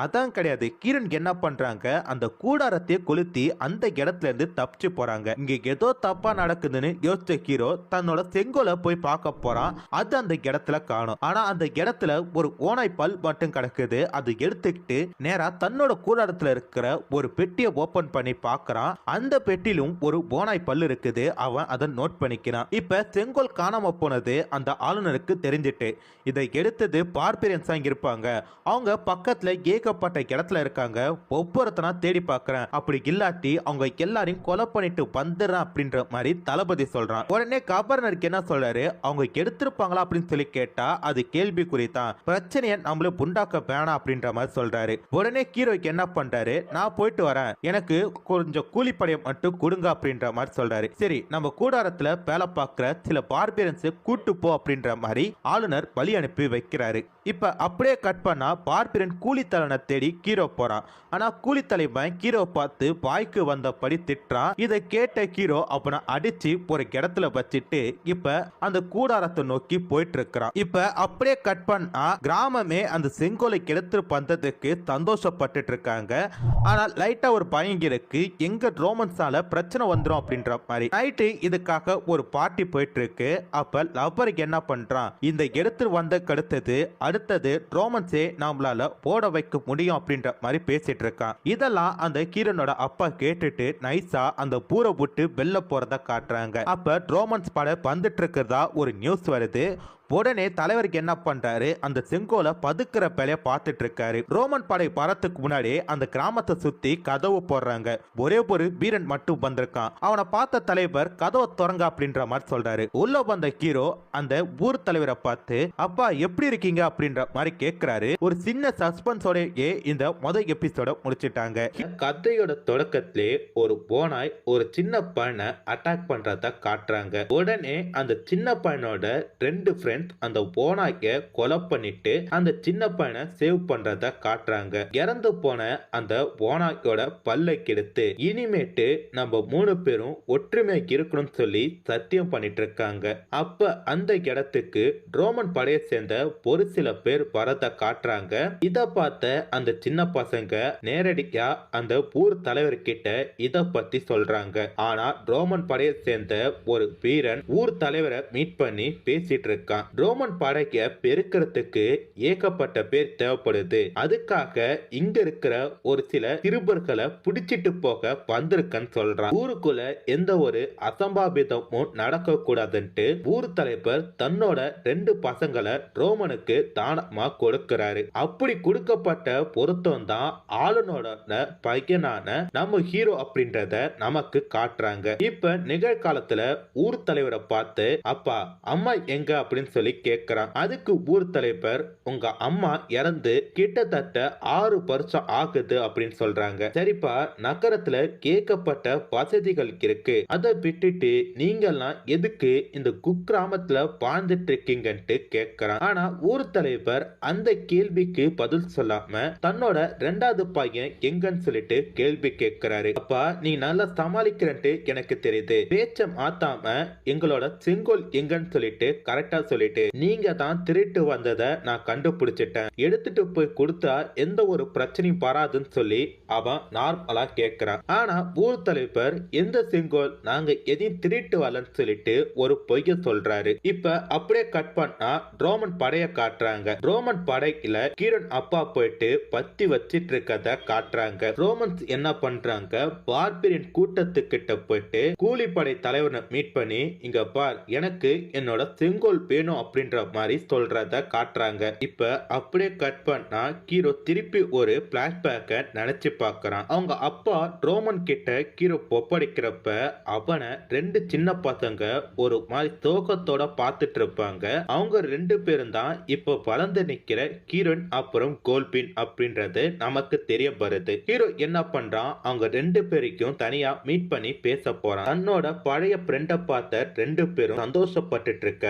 அதான் கிடையாது. கிரண் என்ன பண்றாங்க, அந்த கூடாரத்தை கொளுத்தி அந்த இடத்துல இருந்து தப்பிச்சு போறாங்க. இங்க ஏதோ தப்பா நடக்குதுன்னு யோசிச்ச ஹீரோ தன்னோட செங்கோலை போய் பார்க்க போறான். அது அந்த இடத்துல காணும். ஆனா அந்த இடத்துல ஒரு ஓனாய் பல் மட்டும் கிடக்குது. அது எடுத்துக்கிட்டு நேரா தன்னோட கூடாரத்துல இருக்கிற ஒரு பெட்டியை ஓபன் பண்ணி பார்க்கறான். அந்த பெட்டிலும் ஒரு ஓனாய் பல் இருக்குது. அவன் அதை நோட் பண்ணிக்கிறான். இப்ப செங்கோல் காணாம போனது அந்த ஆளுநருக்கு தெரிஞ்சிட்டு இதை எடுத்தது பார்பிரியன்ஸா இருப்பாங்க. அவங்க பக்கத்துல ஏகப்பட்ட இடத்துல இருக்காங்க. ஒவ்வொருத்தனா தேடி பார்க்கறேன், அப்படி இல்லாட்டி அவங்க எல்லாரையும் கொலை பண்ணிட்டு வந்துடுறேன் அப்படின்ற மாதிரி தளபதி சொல்றான். உடனே கவர்னருக்கு என்ன சொல்றாரு, அவங்க எடுத்திருப்பாங்களா அப்படின்னு சொல்லி கேட்டா அது கேள்விக்குறி தான், பிரச்சனையை நம்மள புண்டாக்க வேணாம் அப்படின்ற மாதிரி சொல்றாரு. உடனே ஹீரோக்கு என்ன பண்றாரு, நான் போயிட்டு வரேன், எனக்கு கொஞ்சம் கூலிப்படையை மட்டும் கொடுங்க அப்படின்ற மாதிரி சொல்றாரு. சரி நம்ம கூடாரத்துல வேலை பார்க்கிற சில பார்பியன்ஸ் கூட்டு போ அப்படின்ற மாதிரி ஆளுநர் வழி அனுப்பி வைக்கிறாரு. இப்ப அப்படியே கட் பண்ணா பார்பியன் கூலித்தலனை தேடி ஹீரோ போறான். ஆனா கூலித்தலைவன் ஹீரோ பார்த்து வாய்க்கு வந்தபடி திட்டுறான். இதை கேட்ட ஹீரோ அவனை அடிச்சு ஒரு இடத்துல வச்சிட்டு இப்ப அந்த கூடாரத்தை நோக்கி போயிட்டு இருக்கிறான். இப்ப அப்படியே கட் பண்ணா கிராமமே அந்த செங்கோலை எடுத்து வந்ததுக்கு சந்தோஷப்பட்டு இருக்காங்க. ஆனா லைட்டா ஒரு பயம் இருக்கு, எங்க ரோமன்ஸால பிரச்சனை வந்துடும் அப்படின்ற மாதிரி. நைட்டு இதுக்காக ஒரு பார்ட்டி போயிட்டு இருக்கு. அப்ப லவ்வருக்கு என்ன பண்றான், இந்த எடுத்து வந்த அடுத்தது ரோமன்ஸே நம்மளால போட வைக்க முடியும் அப்படின்ற மாதிரி பேசிட்டு இருக்கான். இதெல்லாம் அந்த கிரனோட அப்பா கேட்டுட்டு நைஸா அந்த பூரை விட்டு வெளில போறத காட்டுறாங்க. அப்ப ரோமன்ஸ் படம் வந்துட்டு இருக்கிறதா ஒரு நியூஸ் வருது. உடனே தலைவருக்கு என்ன பண்றாரு, அந்த செங்கோலை பதுக்கிற வேலைய பார்த்துட்டு இருக்காரு. ரோமன் படை பறத்துக்கு முன்னாடி அந்த கிராமத்தை சுத்தி கதவு போடுறாங்க. ஒரே ஒரு வீரன் மட்டும் வந்திருக்கான். அவனை பார்த்த தலைவர் கதவை திறங்க அப்படின்ற மாதிரி சொல்றாரு. உள்ள வந்த ஹீரோ அந்த ஊர் தலைவரை பார்த்து, அப்பா எப்படி இருக்கீங்க அப்படின்ற மாதிரி கேட்கிறாரு. ஒரு சின்ன சஸ்பென்ஸோட இந்த முதல் எபிசோட முடிச்சிட்டாங்க. கதையோட தொடக்கத்திலே ஒரு போனாய் ஒரு சின்ன பையனை அட்டாக் பண்றத காட்டுறாங்க. உடனே அந்த சின்ன பையனோட 2 ஃப்ரெண்ட்ஸ் அந்த ஓனாய்க்க கொலை பண்ணிட்டு அந்த சின்ன பையனை சேவ் பண்றத காட்டுறாங்க. இறந்து போன அந்த ஓனாய்க்கோட பல்லை கெடுத்து இனிமேட்டு நம்ம 3 பேரும் ஒற்றுமை இருக்கணும்னு சொல்லி சத்தியம் பண்ணிட்டு இருக்காங்க. அப்ப அந்த இடத்துக்கு ரோமன் படையை சேர்ந்த ஒரு சில பேர் வரத காட்டுறாங்க. இத பார்த்த அந்த சின்ன பசங்க நேரடியா அந்த ஊர் தலைவர்கிட்ட இத பத்தி சொல்றாங்க. ஆனா ரோமன் படையை சேர்ந்த ஒரு வீரன் ஊர் தலைவரை மீட் பண்ணி பேசிட்டு இருக்கான். ரோமன் படையை பெருக்கிறதுக்கு ஏகப்பட்ட பேர் தேவைப்படுது. அதுக்காக இங்க இருக்கிற ஒரு சில சிறுபர்களை பிடிச்சிட்டு போக வந்திருக்கன்னு சொல்றான். ஊருக்குள்ள எந்த ஒரு அசம்பாவிதமும் நடக்க கூடாதுன்ட்டு ஊர் தலைவர் தன்னோட 2 பசங்களை ரோமனுக்கு தானமா கொடுக்கிறாரு. அப்படி கொடுக்கப்பட்ட பொருத்தம் தான் ஆளுநோட பையனான நம்ம ஹீரோ அப்படின்றத நமக்கு காட்டுறாங்க. இப்ப நிகழ்காலத்துல ஊர் தலைவரை பார்த்து, அப்பா அம்மா எங்க அப்படின்னு சொல்லி கேட்கிறான். அதுக்கு ஊர் தலைவர், உங்க அம்மா இறந்து கிட்டத்தட்ட 6 வருஷம் ஆகுது அப்படின்னு சொல்றாங்க. சரிப்பா, நகரத்துல கேட்கப்பட்ட வசதிகள் இருக்கு, அதை விட்டுட்டு நீங்கெல்லாம் எதுக்கு இந்த குக்கிராமத்துல வாழ்ந்துட்டு இருக்கீங்கன்ட்டு கேட்கிறான். ஆனா ஊர் தலைவர் அந்த கேள்விக்கு பதில் சொல்லாம தன்னோட 2வது பையன் எங்கன்னு சொல்லிட்டு கேள்வி கேட்கிறாரு. அப்பா நீ நல்லா சமாளிக்கிறன்ட்டு எனக்கு தெரியுது, பேச்ச மாத்தாம எங்களோட செங்கோல் எங்கன்னு சொல்லிட்டு கரெக்டா சொல்லிட்டு, நீங்க தான் திருட்டு வந்ததை நான் கண்டுபிடிச்சிட்டேன், எடுத்துட்டு போய் கொடுத்தா எந்த ஒரு பிரச்சனையும் வராதுன்னு சொல்லி அவன் நார்மலா கேட்கிறான். ஆனா ஊர் தலைவர் எந்த செங்கோல், நாங்க எதையும் திருட்டு வரலன்னு சொல்லிட்டு ஒரு பொய்ய சொல்றாரு. இப்ப அப்படியே கட் பண்ணா ரோமன் படைய காட்டுறாங்க. ரோமன் படையில கிரண் அப்பா போயிட்டு பத்தி வச்சிட்டு இருக்கத காட்டுறாங்க. ரோமன்ஸ் என்ன பண்றாங்க, பார்பிரியன் கூட்டத்துக்கிட்ட போயிட்டு கூலிப்படை தலைவனை மீட் பண்ணி, இங்க பார் எனக்கு என்னோட செங்கோல் வேணும் தெரியும் அப்படின்ற மாதிரி சொல்றத காட்டுறாங்க. இப்ப அப்படியே கட் பண்ணா ஹீரோ திருப்பி ஒரு பிளாஷ்பேக்க நினைச்சு பார்க்கறான். அவங்க அப்பா ரோமன் கிட்ட ஹீரோ ஒப்படைக்கிறப்ப அவனை ரெண்டு சின்ன பசங்க ஒரு மாதிரி சோகத்தோட பார்த்துட்டு இருப்பாங்க. அவங்க ரெண்டு பேரும் தான் இப்ப வளர்ந்து நிக்கிற கிரண் அப்புறம் கோல்பின் அப்படின்றது நமக்கு தெரிய வருது. ஹீரோ என்ன பண்றான், அவங்க ரெண்டு பேருக்கும் தனியா மீட் பண்ணி பேச போறான். தன்னோட பழைய ஃப்ரெண்ட பார்த்த ரெண்டு பேரும் சந்தோஷப்பட்டுட்டு இருக்க,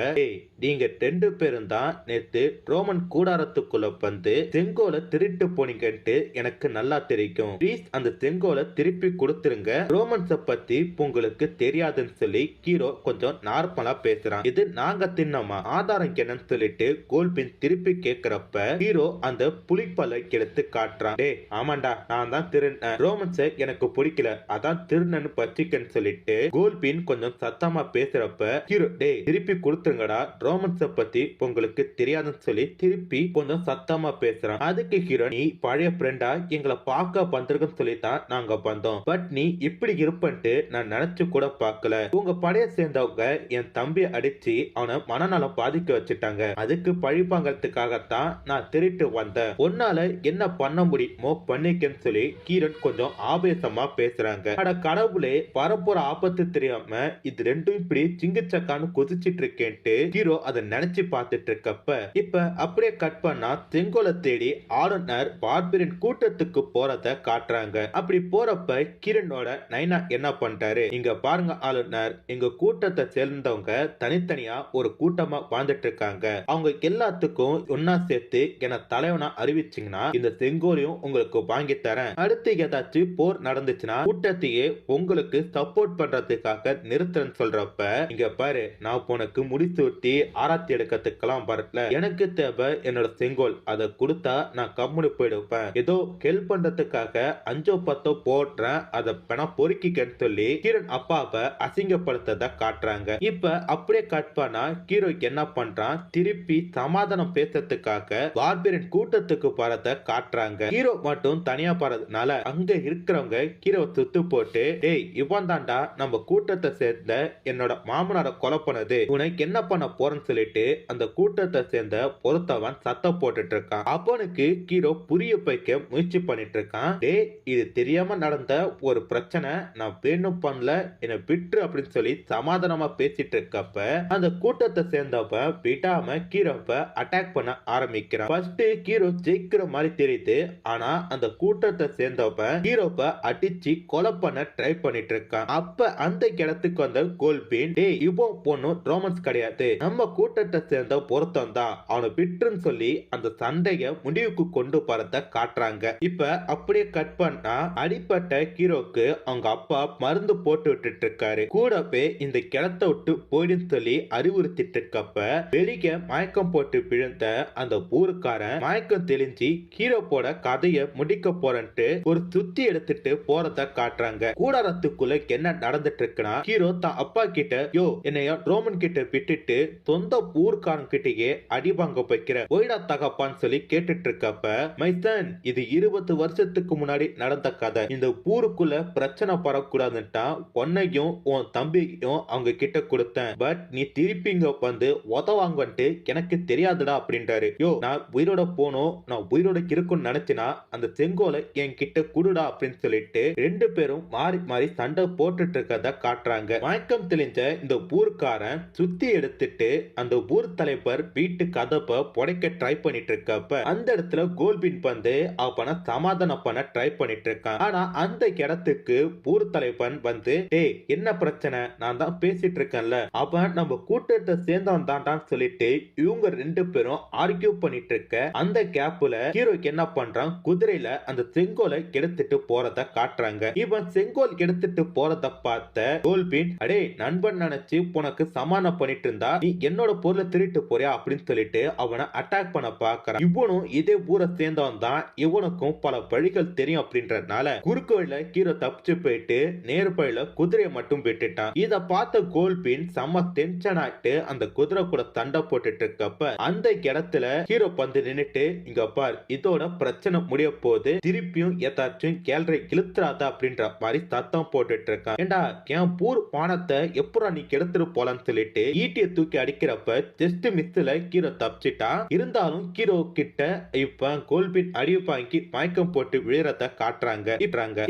நீங்க ரெண்டு பேரும் தான் நேத்து ரோமன் கூடாரத்துக்குள்ள வந்து செங்கோலை திருட்டு போனீங்கன்ட்டு எனக்கு நல்லா தெரியும். ப்ளீஸ் அந்த செங்கோலை திருப்பி கொடுத்துருங்க. ரோமன்ஸ பத்தி உங்களுக்கு தெரியாதுன்னு சொல்லி ஹீரோ கொஞ்சம் நார்மலா பேசுறான். இது நாங்க தின்னமா ஆதாரம் என்னன்னு சொல்லிட்டு கோல்பின் திருப்பி கேக்குறப்ப ஹீரோ அந்த புலிப்பலை எடுத்து காட்டுறான். டே ஆமாண்டா, நான் தான் திருந, ரோமன்ஸ எனக்கு பிடிக்கல, அதான் திருநன்னு பச்சிக்கன்னு சொல்லிட்டு கோல்பின் கொஞ்சம் சத்தமா பேசுறப்ப ஹீரோ டே திருப்பி கொடுத்துருங்கடா, ரோமன்ஸ பத்தி உங்களுக்கு தெரியாதுன்னு சொல்லி திருப்பி கொஞ்சம் சத்தமா பேசுறான். அதுக்கு ஹீரோ நீ பழைய ஃப்ரெண்டா எங்களை பார்க்க வந்திருக்குன்னு சொல்லித்தான் நாங்க வந்தோம். பட் நீ இப்படி இருப்பன்ட்டு நான் நினைச்சு கூட பார்க்கல. உங்க படைய சேர்ந்தவங்க என் தம்பி அடிச்சு அவனை மனநலம் பாதிக்க வச்சுட்டாங்க. அதுக்கு பழிப்பாங்கிறதுக்காகத்தான் நான் திருட்டு வந்தேன். உன்னால என்ன பண்ண முடியுமோ பண்ணிக்கன்னு சொல்லி கிரண் கொஞ்சம் ஆவேசமா பேசுறாங்க. அட கடவுளே, வரப்போற ஆபத்து தெரியாம இது ரெண்டும் இப்படி சிங்கிச்சக்கான்னு கொதிச்சிட்டு இருக்கேன்ட்டு ஹீரோ அதை நினைச்சு பார்த்துட்டு இருக்கப்ப இப்ப அப்படியே கட் பண்ணா செங்கோலை தேடி ஆளுநர் பார்பிரின் கூட்டத்துக்கு போறத காட்டுறாங்க. அப்படி போறப்ப கிரணோட நைனா என்ன பண்ணிட்டாரு, இங்க பாருங்க ஆளுநர், எங்க கூட்டத்தை சேர்ந்தவங்க தனித்தனியா ஒரு கூட்டமா வாழ்ந்துட்டு இருக்காங்க. அவங்க எல்லாத்துக்கும் ஒன்னா சேர்த்து என தலைவனா அறிவிச்சீங்கன்னா இந்த செங்கோலையும் உங்களுக்கு வாங்கி தரேன். அடுத்து ஏதாச்சும் போர் நடந்துச்சுன்னா கூட்டத்தையே உங்களுக்கு சப்போர்ட் பண்றதுக்காக நிறுத்தன்னு சொல்றப்ப இங்க பாரு, நான் உனக்கு முடிச்சு ஊட்டி ஆராய்ச்சி எடுக்கிறதுக்கெல்லாம் வரல. எனக்கு தேவை என்னோட செங்கோல், அதை கொடுத்தா நான் கம்முனு போயிடுவேன். ஏதோ ஹெல்ப் பண்றதுக்காக அஞ்சோ பத்தோ போடுறேன், அதை பண பொறுக்கிக்கன்னு சொல்லி கிரண் அப்பாவை அசிங்கப்படுத்தத காட்டுறாங்க. இப்ப அப்படியே கட் பண்ணா ஹீரோ என்ன பண்றான், திருப்பி சமாதானம் பேசுறதுக்காக பார்பியன் கூட்டத்துக்கு போறத காட்டுறாங்க. ஹீரோ மட்டும் தனியா போறதுனால அங்க இருக்கிறவங்க ஹீரோ சுத்து போட்டு, டேய் இவன் தாண்டா நம்ம கூட்டத்தை சேர்ந்த என்னோட மாமனார கொலை பண்ணது, உனக்கு என்ன பண்ண போறன்னு சொல்லிட்டு அந்த கூட்டத்தை சேர்ந்த பொறுத்தவன் சத்தம் போட்டுட்டு இருக்கான். அப்பனுக்கு ஹீரோ புரிய வைக்க முயற்சி பண்ணிட்டு இருக்கான். டேய் இது தெரியாம நடந்த ஒரு பிரச்சனை, நான் வேணும் பண்ணல, என்ன விட்டுரு அப்படின்னு சொல்லி சமாதானமா பேசிட்டு இருக்கப்ப அந்த கூட்டத்தை சேர்ந்தவ விடாம ஹீரோவை அட்டாக் பண்ண ஆரம்பிக்கிறான். ஃபர்ஸ்ட் ஹீரோ ஜெயிக்கிற மாதிரி தெரியுது, ஆனா அந்த கூட்டத்தை சேர்ந்தவ ஹீரோவை அடிச்சு கொலை பண்ண ட்ரை பண்ணிட்டு இருக்கான். அப்ப அந்த இடத்துக்கு வந்த கோல்பின், டேய் இப்போ பொண்ணு ரோமன்ஸ் கிடையாது, நம்ம கூட்டத்தை சேர்ந்த பொருத்தம் தான், அவனை விட்டுருன்னு சொல்லி அந்த சண்டைய முடிவுக்கு கொண்டு போறத காட்டுறாங்க. இப்ப அப்படியே கட் பண்ணா அடிப்பட்ட ஹீரோக்கு அவங்க அப்பா மருந்து போட்டு விட்டுட்டு இருக்காரு. கூடவே இந்த கிணத்தை விட்டு போயிடுன்னு சொல்லி அறிவுறுத்திட்டு இருக்கப்ப வெளியே மயக்கம் போட்டு விழுந்த அந்த ஊருக்காரன் மயக்கம் தெளிஞ்சு ஹீரோ போட கதையை முடிக்க போறன்ட்டு ஒரு சுத்தி எடுத்துட்டு போறத காட்டுறாங்க. கூடாரத்துக்குள்ள என்ன நடந்துட்டு இருக்குன்னா ஹீரோ தான் அப்பா கிட்ட, யோ என்னைய ரோமன் கிட்ட விட்டுட்டு சொந்த ஊருக்காரன் கிட்டயே அடி வாங்க வைக்கிற ஒய்டா தகப்பான்னு சொல்லி கேட்டுட்டு இருக்கப்ப, மைசன் இது 20 வருஷத்துக்கு முன்னாடி நடந்த கதை, இந்த ஊருக்குள்ள பிரச்சனை பரக்கூடாதுன்ட்டா உன்னையும் உன் தம்பியும் அவங்க கிட்ட கொடுத்தேன். பட் நீ திருப்பி இங்க வந்து உதவாங்கன்ட்டு எனக்கு தெரியாதுடா அப்படின்றாரு. யோ நான் உயிரோட போனோம், நான் உயிரோட இருக்குன்னு நினைச்சினா அந்த செங்கோலை என் கிட்ட குடுடா அப்படின்னு சொல்லிட்டு ரெண்டு பேரும் மாறி மாறி சண்டை போட்டுட்டு இருக்கத காட்டுறாங்க. மயக்கம் தெளிஞ்ச இந்த ஊருக்காரன் சுத்தி எடுத்துட்டு அந்த ஊர் தலைவர் வீட்டு கதப்ப புடைக்க ட்ரை பண்ணிட்டு இருக்கப்ப அந்த இடத்துல கோல்பின் வந்து அவனை சமாதானம் பண்ண ட்ரை பண்ணிட்டு இருக்கான். ஆனா அந்த இடத்துக்கு ஊர் தலைவன் வந்து, டேய் என்ன பிரச்சனை, நான் தான் பேசிட்டு இருக்கேன்ல, அவன் நம்ம கூட்டத்தை சேர்ந்தவன் தான்டான்னு சொல்லிட்டு இவங்க ரெண்டு பேரும் ஆர்கியூ பண்ணிட்டு இருக்க அந்த கேப்ல ஹீரோ என்ன பண்றான், குதிரையில அந்த செங்கோலை எடுத்துட்டு போறத காட்டுறாங்க. இவன் செங்கோல் எடுத்துட்டு போறத பார்த்த கோல்பின், அடே நண்பன் நினைச்சு உனக்கு சமாதானம் பண்ணிட்டு இருந்தா நீ என்னோட பொருளை திருட்டு போறியா அப்படின்னு சொல்லிட்டு அவனை அட்டாக் பண்ண பாக்குறான். இவனும் இதே ஊரை சேர்ந்தவன் தான், இவனுக்கும் பல வழிகள் தெரியும் அப்படின்றதுனால குறுக்கு வழியில ஹீரோ தப்பிச்சு போயிட்டு நேர் வழியில குதிரையை மட்டும் விட்டுட்டான். இத பார்த்த கோல்பின் செம்ம டென்ஷன் ஆயிட்டு அந்த குதிரை கூட சண்டை போட்டுட்டு இருக்கப்ப அந்த இடத்துல ஹீரோ வந்து நின்னுட்டு, இங்க பார் இதோட பிரச்சனை முடிய போது, திருப்பியும் ஏதாச்சும் கேலரி இழுத்துறாத அப்படின்ற மாதிரி சத்தம் போட்டுட்டு இருக்கான். ஏண்டா என் பூர் பானத்தை எப்படா நீ கெடுத்துட்டு போலான்னு சொல்லிட்டு ஈட்டியை தூக்கி அடிக்கிற அடிக்கிறப்ப ஜஸ்ட் மிஸ்ல ஹீரோ தப்பிச்சிட்டான். இருந்தாலும் ஹீரோ கிட்ட இப்ப கோல்பின் அடி வாங்கி மயக்கம் போட்டு விழுறத காட்டுறாங்க.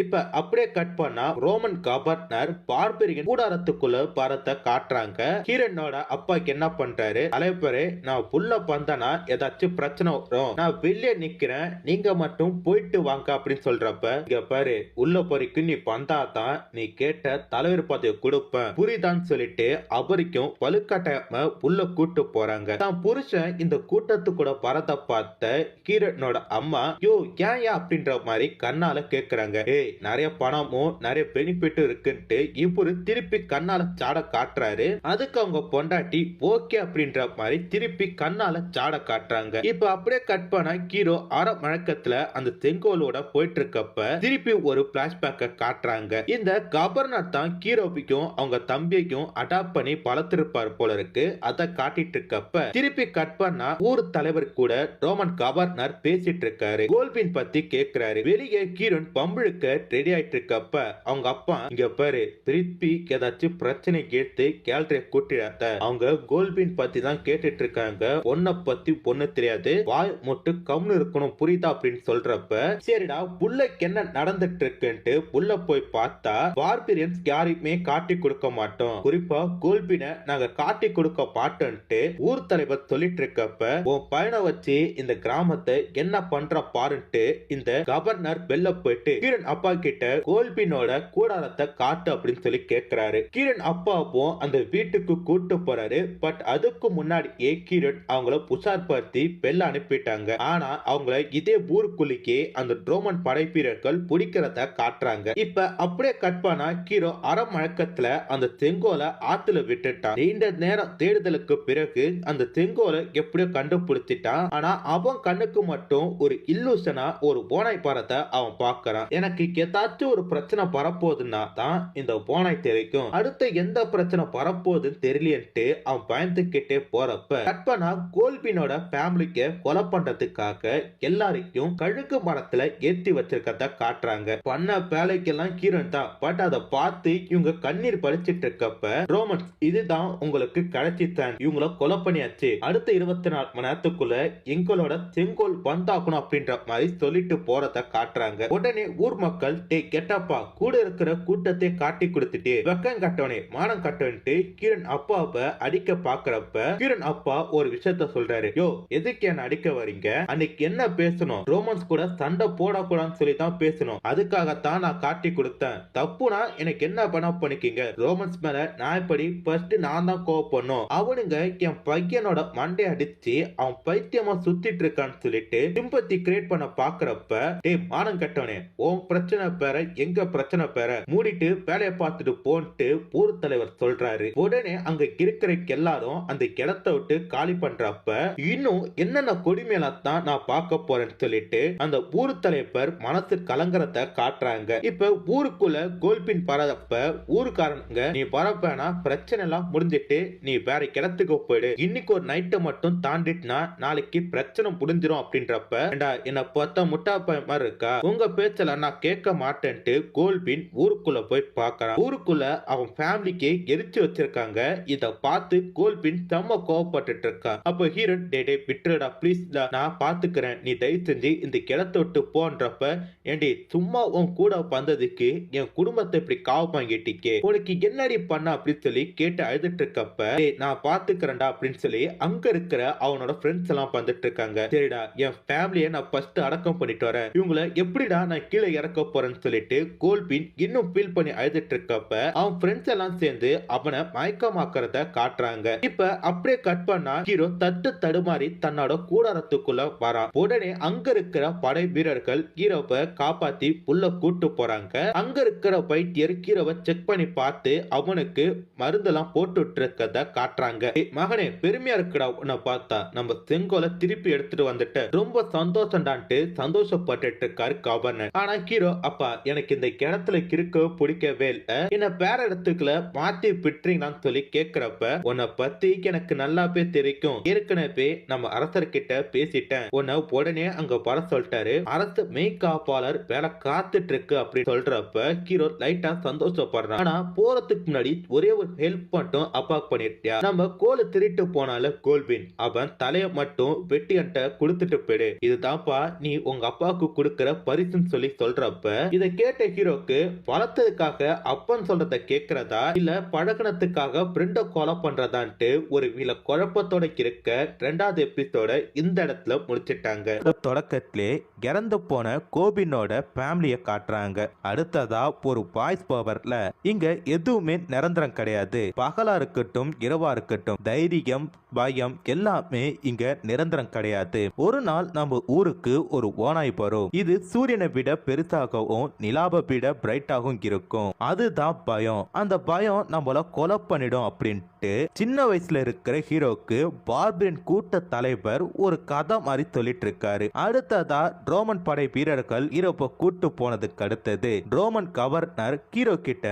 இப்ப அப்படியே கட் பண்ணா ரோமன் கவர்னர் பார்பெரியன் கூடாரத்துக்குள்ள பறத்த காட்டுறாங்க. ஹீரோனோட அப்பாக்கு என்ன பண்றாரு, தலைவரே நான் புள்ள பந்தனா ஏதாச்சும் பிரச்சனை வரும், நான் வெளியே நிக்கிறேன், நீங்க மட்டும் போயிட்டு வாங்க அப்படின்னு சொல்றப்ப, இங்க பாரு உள்ள போறீக்கு நீ பந்தாதான் நீ கேட்ட தலைவர் பதவி கொடுப்பேன் புரிதான்னு சொல்லிட்டு அவருக்கும் வலுக்கட்டாயமா உள்ள கூட்டு போறாங்க. தான் புருஷன் இந்த கூட்டத்து கூட பறத பார்த்த ஹீரோனோட அம்மா யோ ஏன் அப்படின்ற மாதிரி கண்ணால கேக்குறாங்க. ஏய் நிறைய பணமும் நிறைய பெனிஃபிட் இருக்குன்ட்டு இவரு திருப்பி கண்ணால சாட காட்டுறாரு. அதுக்கு அவங்க பொண்டாட்டி ஓகே அப்படின்ற மாதிரி திருப்பி கண்ணால சாட காட்டுறாங்க. இப்ப அப்படியே கட் பண்ண ஹீரோ அரை மழக்கத்துல அந்த செங்கோலோட போயிட்டு இருக்கப்ப திருப்பி ஒரு பிளாஷ்பேக்க காட்டுறாங்க. இந்த கவர்னர் தான் ஹீரோவுக்கும் அவங்க தம்பியையும் அடாப்ட் பண்ணி வளர்த்திருப்பார் போல இருக்கு. அதை காட்டிட்டு இருக்கப்ப திருப்பி கட் பண்ணா ஊர் தலைவர் கூட ரோமன் கவர்னர் பேசிட்டு இருக்காரு. கோல்பின் பத்தி கேக்குறாரு. வெளியே ஹீரோன் பம்புழுக்க ரெடி ஆயிட்டு இருக்கப்ப அவங்க அப்பா இங்க பாரு திருப்பி ஏதாச்சும் பிரச்சனை கேட்டு கேலரிய கூட்டிடாத, அவங்க கோல்பின் பத்தி தான் கேட்டுட்டு இருக்காங்க, பொண்ணை பத்தி பொண்ணு தெரியாது, வாய் மட்டும் கம்னு இருக்கணும் புரியுதா அப்படின்னு சொல்றப்ப சரிடா புள்ளைக்கு என்ன நடந்துட்டு இருக்குன்ட்டு புள்ள போய் பார்த்தா பார்பிரியன்ஸ் யாரையுமே காட்டி கொடுக்க மாட்டோம், குறிப்பா கோல்பினை நாங்க காட்டி கொடுக்க மாட்டோம்ட்டு ஊர் தலைவர் சொல்லிட்டு இருக்கப்ப உன் பையனை வச்சு இந்த கிராமத்தை என்ன பண்ற பாருன்ட்டு இந்த கவர்னர் வெளில போயிட்டு கிரண் அப்பா கிட்ட கோல்பினோட கூடாரத்தை காட்டு அப்படின்னு சொல்லி கேட்கிறாரு. கிரண் அப்பாவும் அந்த வீட்டுக்கு கூட்டு போறாரு. பட் அதுக்கு முன்னாடியே கிரண் அவங்கள புஷார்படுத்தி வெளில அனுப்பிட்டாங்க. ஆனா அவங்கள இதே ஊருக்குள்ளிக்கு அந்த ரோமன் படைப்பீரர்கள் பிடிக்கிறத காட்டுறாங்க. இப்ப அப்படியே கட் பண்ணா ஹீரோ அரை மழக்கத்துல அந்த செங்கோலை ஆத்துல விட்டுட்டான். நீண்ட நேரம் தேடுதலுக்கு பிறகு அந்த செங்கோலை எப்படியோ கண்டுபிடிச்சிட்டான். ஆனா அவன் கண்ணுக்கு மட்டும் ஒரு இல்லூஷனா ஒரு ஓனாய் பறத்தை அவன் பார்க்கறான். எனக்கு ஏதாச்சும் ஒரு பிரச்சனை பரப்போகுதுன்னா தான் இந்த ஓனாய் தெரிக்கும், அடுத்த எந்த பிரச்சனை பரப்போகுதுன்னு தெரியலன்ட்டு அவன் பயந்துகிட்டே போறப்ப கற்பனா கோல்பினோட ஃபேமிலிக்கு கொலை பண்றதுக்காக எல்லாரையும் கழுகு மரத்துல ஏத்தி வச்சிருக்கத காட்டுறாங்க. பண்ண வேலைக்கெல்லாம் ஹீரோன் தான். பட் அதை பார்த்து இவங்க கண்ணீர் பறிச்சிட்டு இருக்கப்ப ரோமன்ஸ் இதுதான் உங்களுக்கு கிடைச்சி தான், இவங்கள கொலை பண்ணியாச்சு, அடுத்த 24 மணி நேரத்துக்குள்ள எங்களோட செங்கோல் வந்தாக்கணும் அப்படின்ற மாதிரி சொல்லிட்டு போறத காட்டுறாங்க. உடனே ஊர் மக்கள் டே கெட்டப்பா கூட இருக்கிற கூட்டத்தை காட்டி கொடுத்துட்டு வெக்கம் கட்டவனே மானம் கட்டவன்ட்டு கிரண் அப்பாவை அடிக்க பாக்குறப்ப கிரண் அப்பா ஒரு விஷயத்த சொல்றாரு. யோ எதுக்கு என்ன அடிக்க வரீங்க, அன்னைக்கு என்ன பேசணும், ரோமன்ஸ் கூட சண்டை போடக்கூடாதுன்னு சொல்லி தான் பேசணும், அதுக்காகத்தான் நான் காட்டி கொடுத்தேன், தப்புனா எனக்கு என்ன பண்ண பண்ணிக்கீங்க, ரோமன்ஸ் மேல நான் இப்படி ஃபர்ஸ்ட் நான் தான் கோவப்படணும், அவனுங்க என் பையனோட மண்டை அடிச்சு அவன் பைத்தியமா சுத்திட்டு இருக்கான்னு சொல்லிட்டு சிம்பத்தி கிரியேட் பண்ண பாக்குறப்ப டே மானம் கட்டவனே உன் பிரச்சனை பேர எங்க பிரச்சனை பேர மூடிட்டு வேலையை பார்த்துட்டு போன்ட்டு ஊர் தலைவர் சொல்றாரு. உடனே அங்க இருக்கிற எல்லாரும் அந்த இடத்தை விட்டு காலி பண்றப்ப இன்னும் என்னென்ன கொடுமையெல்லாம் தான் நான் பார்க்க போறேன்னு சொல்லிட்டு அந்த ஊர் தலைவர் மனசு கலங்கரத்தை காட்டுறாங்க. இப்ப ஊருக்குள்ள கோல்பின் பரப்ப ஊருக்காரங்க நீ பரப்பனா பிரச்சனை எல்லாம் முடிஞ்சிட்டு நீ வேற இடத்துக்கு போயிடு, இன்னைக்கு ஒரு நைட்டை மட்டும் தாண்டிட்டுனா நாளைக்கு பிரச்சனை முடிஞ்சிரும் அப்படின்றப்ப என்ன பார்த்தா முட்டா பையன் மாதிரி இருக்கா, உங்க பேச்சல நான் கேட்க மாட்டேன்ட்டு கோல்பின் ஊருக்குள்ள போய் பார்க்கறான். ஊருக்குள்ள அவன் ஃபேமிலிக்கு எரிச்சு வச்சிருக்காங்க. இத பார்த்து கோல்பின் செம்ம கோவப்பட்டு இருக்கா. அப்ப ஹீரோன் டே விட்டுடா ப்ளீஸ் நான் பாத்துக்கிறேன், நீ தயவு செஞ்சு இந்த கிளத்தை விட்டு போன்றப்ப ஏண்டி சும்மா உன் கூட வந்ததுக்கு என் குடும்பத்தை இப்படி காவ வாங்கிட்டீங்க, உனக்கு என்னடி பண்ண அப்படின்னு சொல்லி கேட்டு அழுதுட்டு இருக்கப்ப நான் பாத்துக்கிறேன்டா அப்படின்னு சொல்லி அங்க இருக்கிற அவனோட ஃப்ரெண்ட்ஸ் எல்லாம் வந்துட்டு இருக்காங்க. சரிடா என் ஃபேமிலியை நான் ஃபர்ஸ்ட் அடக்கம் பண்ணிட்டு வரேன், இவங்களை எப்படிடா நான் கீழே இறக்க போறேன்னு சொல்லிட்டு கோல்பின் இன்னும் ஃபீல் பண்ணி அழுதுட்டு இருக்கப்ப அவன் ஃப்ரெண்ட்ஸ் எல்லாம் சேர்ந்து அவனை மயக்கமாக்குறத காட்டுறாங்க. இப்ப அப்படியே கட் பண்ணா ஹீரோ தட்டு தடுமாறி தன்னோட கூடாரத்துக்குள்ள வரான். உடனே அங்க இருக்கிற படை வீரர்கள் ஹீரோவை காப்பாத்தி உள்ள கூட்டு போறாங்க. அங்க இருக்கிற வைத்தியர் ஹீரோவை செக் பண்ணி பார்த்து அவனுக்கு மருந்தெல்லாம் போட்டு இருக்கத காட்டுறாங்க. மகனே பெருமையா இருக்குடா உன்னை பார்த்தா, நம்ம செங்கோலை திருப்பி எடுத்துட்டு வந்துட்டு ரொம்ப சந்தோஷம்டான்ட்டு சந்தோஷப்பட்டு இருக்காரு கவர்னர். ஆனா ஹீரோ அப்பா எனக்கு இந்த கிணத்துல கிறுக்க பிடிக்கவே இல்ல, என்ன வேற இடத்துக்குள்ள மாத்தி விட்டுறீங்களான்னு சொல்லி கேக்குறப்ப உன்னை பத்தி எனக்கு நல்லாவே தெரியும், ஏற்கனவே நம்ம அரசர்கிட்ட பேசிட்டேன், உன்னை உடனே அங்க வர சொல்லிட்டாரு, அரசு மெய்காப்பாளர் வேலை காத்துட்டு இருக்கு அப்படின்னு சொல்றப்ப ஹீரோ லைட்டா சந்தோஷப்படுறான். ஆனா போறதுக்கு முன்னாடி ஒரே ஒரு ஹெல்ப் மட்டும் அப்பா பண்ணிட்டியா, நம்ம கோலை திருட்டு போனால கோல்பின் அவன் தலைய மட்டும் வெட்டியன்ட்ட கொடுத்துட்டு போயிடு, இதுதான்ப்பா நீ உங்க அப்பாவுக்கு கொடுக்கிற பரிசுன்னு சொல்லி சொல்றப்ப இதை கேட்ட ஹீரோக்கு வளர்த்ததுக்காக அப்பன் சொல்றத கேட்கறதா இல்ல பழகணத்துக்காக ஃப்ரெண்ட கொலை பண்றதான்ட்டு ஒரு வில குழப்பத்தோட இருக்க ரெண்டாவது எபிசோட இந்த இடத்துல முடிச்சிட்டாங்க. தொடக்கத்திலே இறந்து போன கோபினோட ஃபேமிலிய காட்டுறாங்க. அடுத்ததா ஒரு பாய்ஸ் பவர்ல இங்க எதுவுமே நிரந்தரம் கிடையாது. பகலா இருக்கட்டும் இரவா இருக்கட்டும் தைரியம் பயம் எல்லாமே இங்க நிரந்தரம் கிடையாது. ஒரு நாள் நம்ம ஊருக்கு ஒரு ஓனாய் வரும். இது சூரியனை விட பெருசாகவும் நிலாவை விட பிரைட்டாகவும் இருக்கும். அதுதான் பயம். அந்த பயம் நம்மள கொலை பண்ணிடும் அப்படின்ட்டு சின்ன வயசுல இருக்கிற ஹீரோக்கு பார்பியன் கூட்ட தலைவர் ஒரு கதை மாதிரி சொல்லிட்டு இருக்காரு. அடுத்ததா ரோமன் படை வீரர்கள் ஹீரோவை கூட்டு போனதுக்கு அடுத்தது ரோமன் கவர்னர் ஹீரோ கிட்ட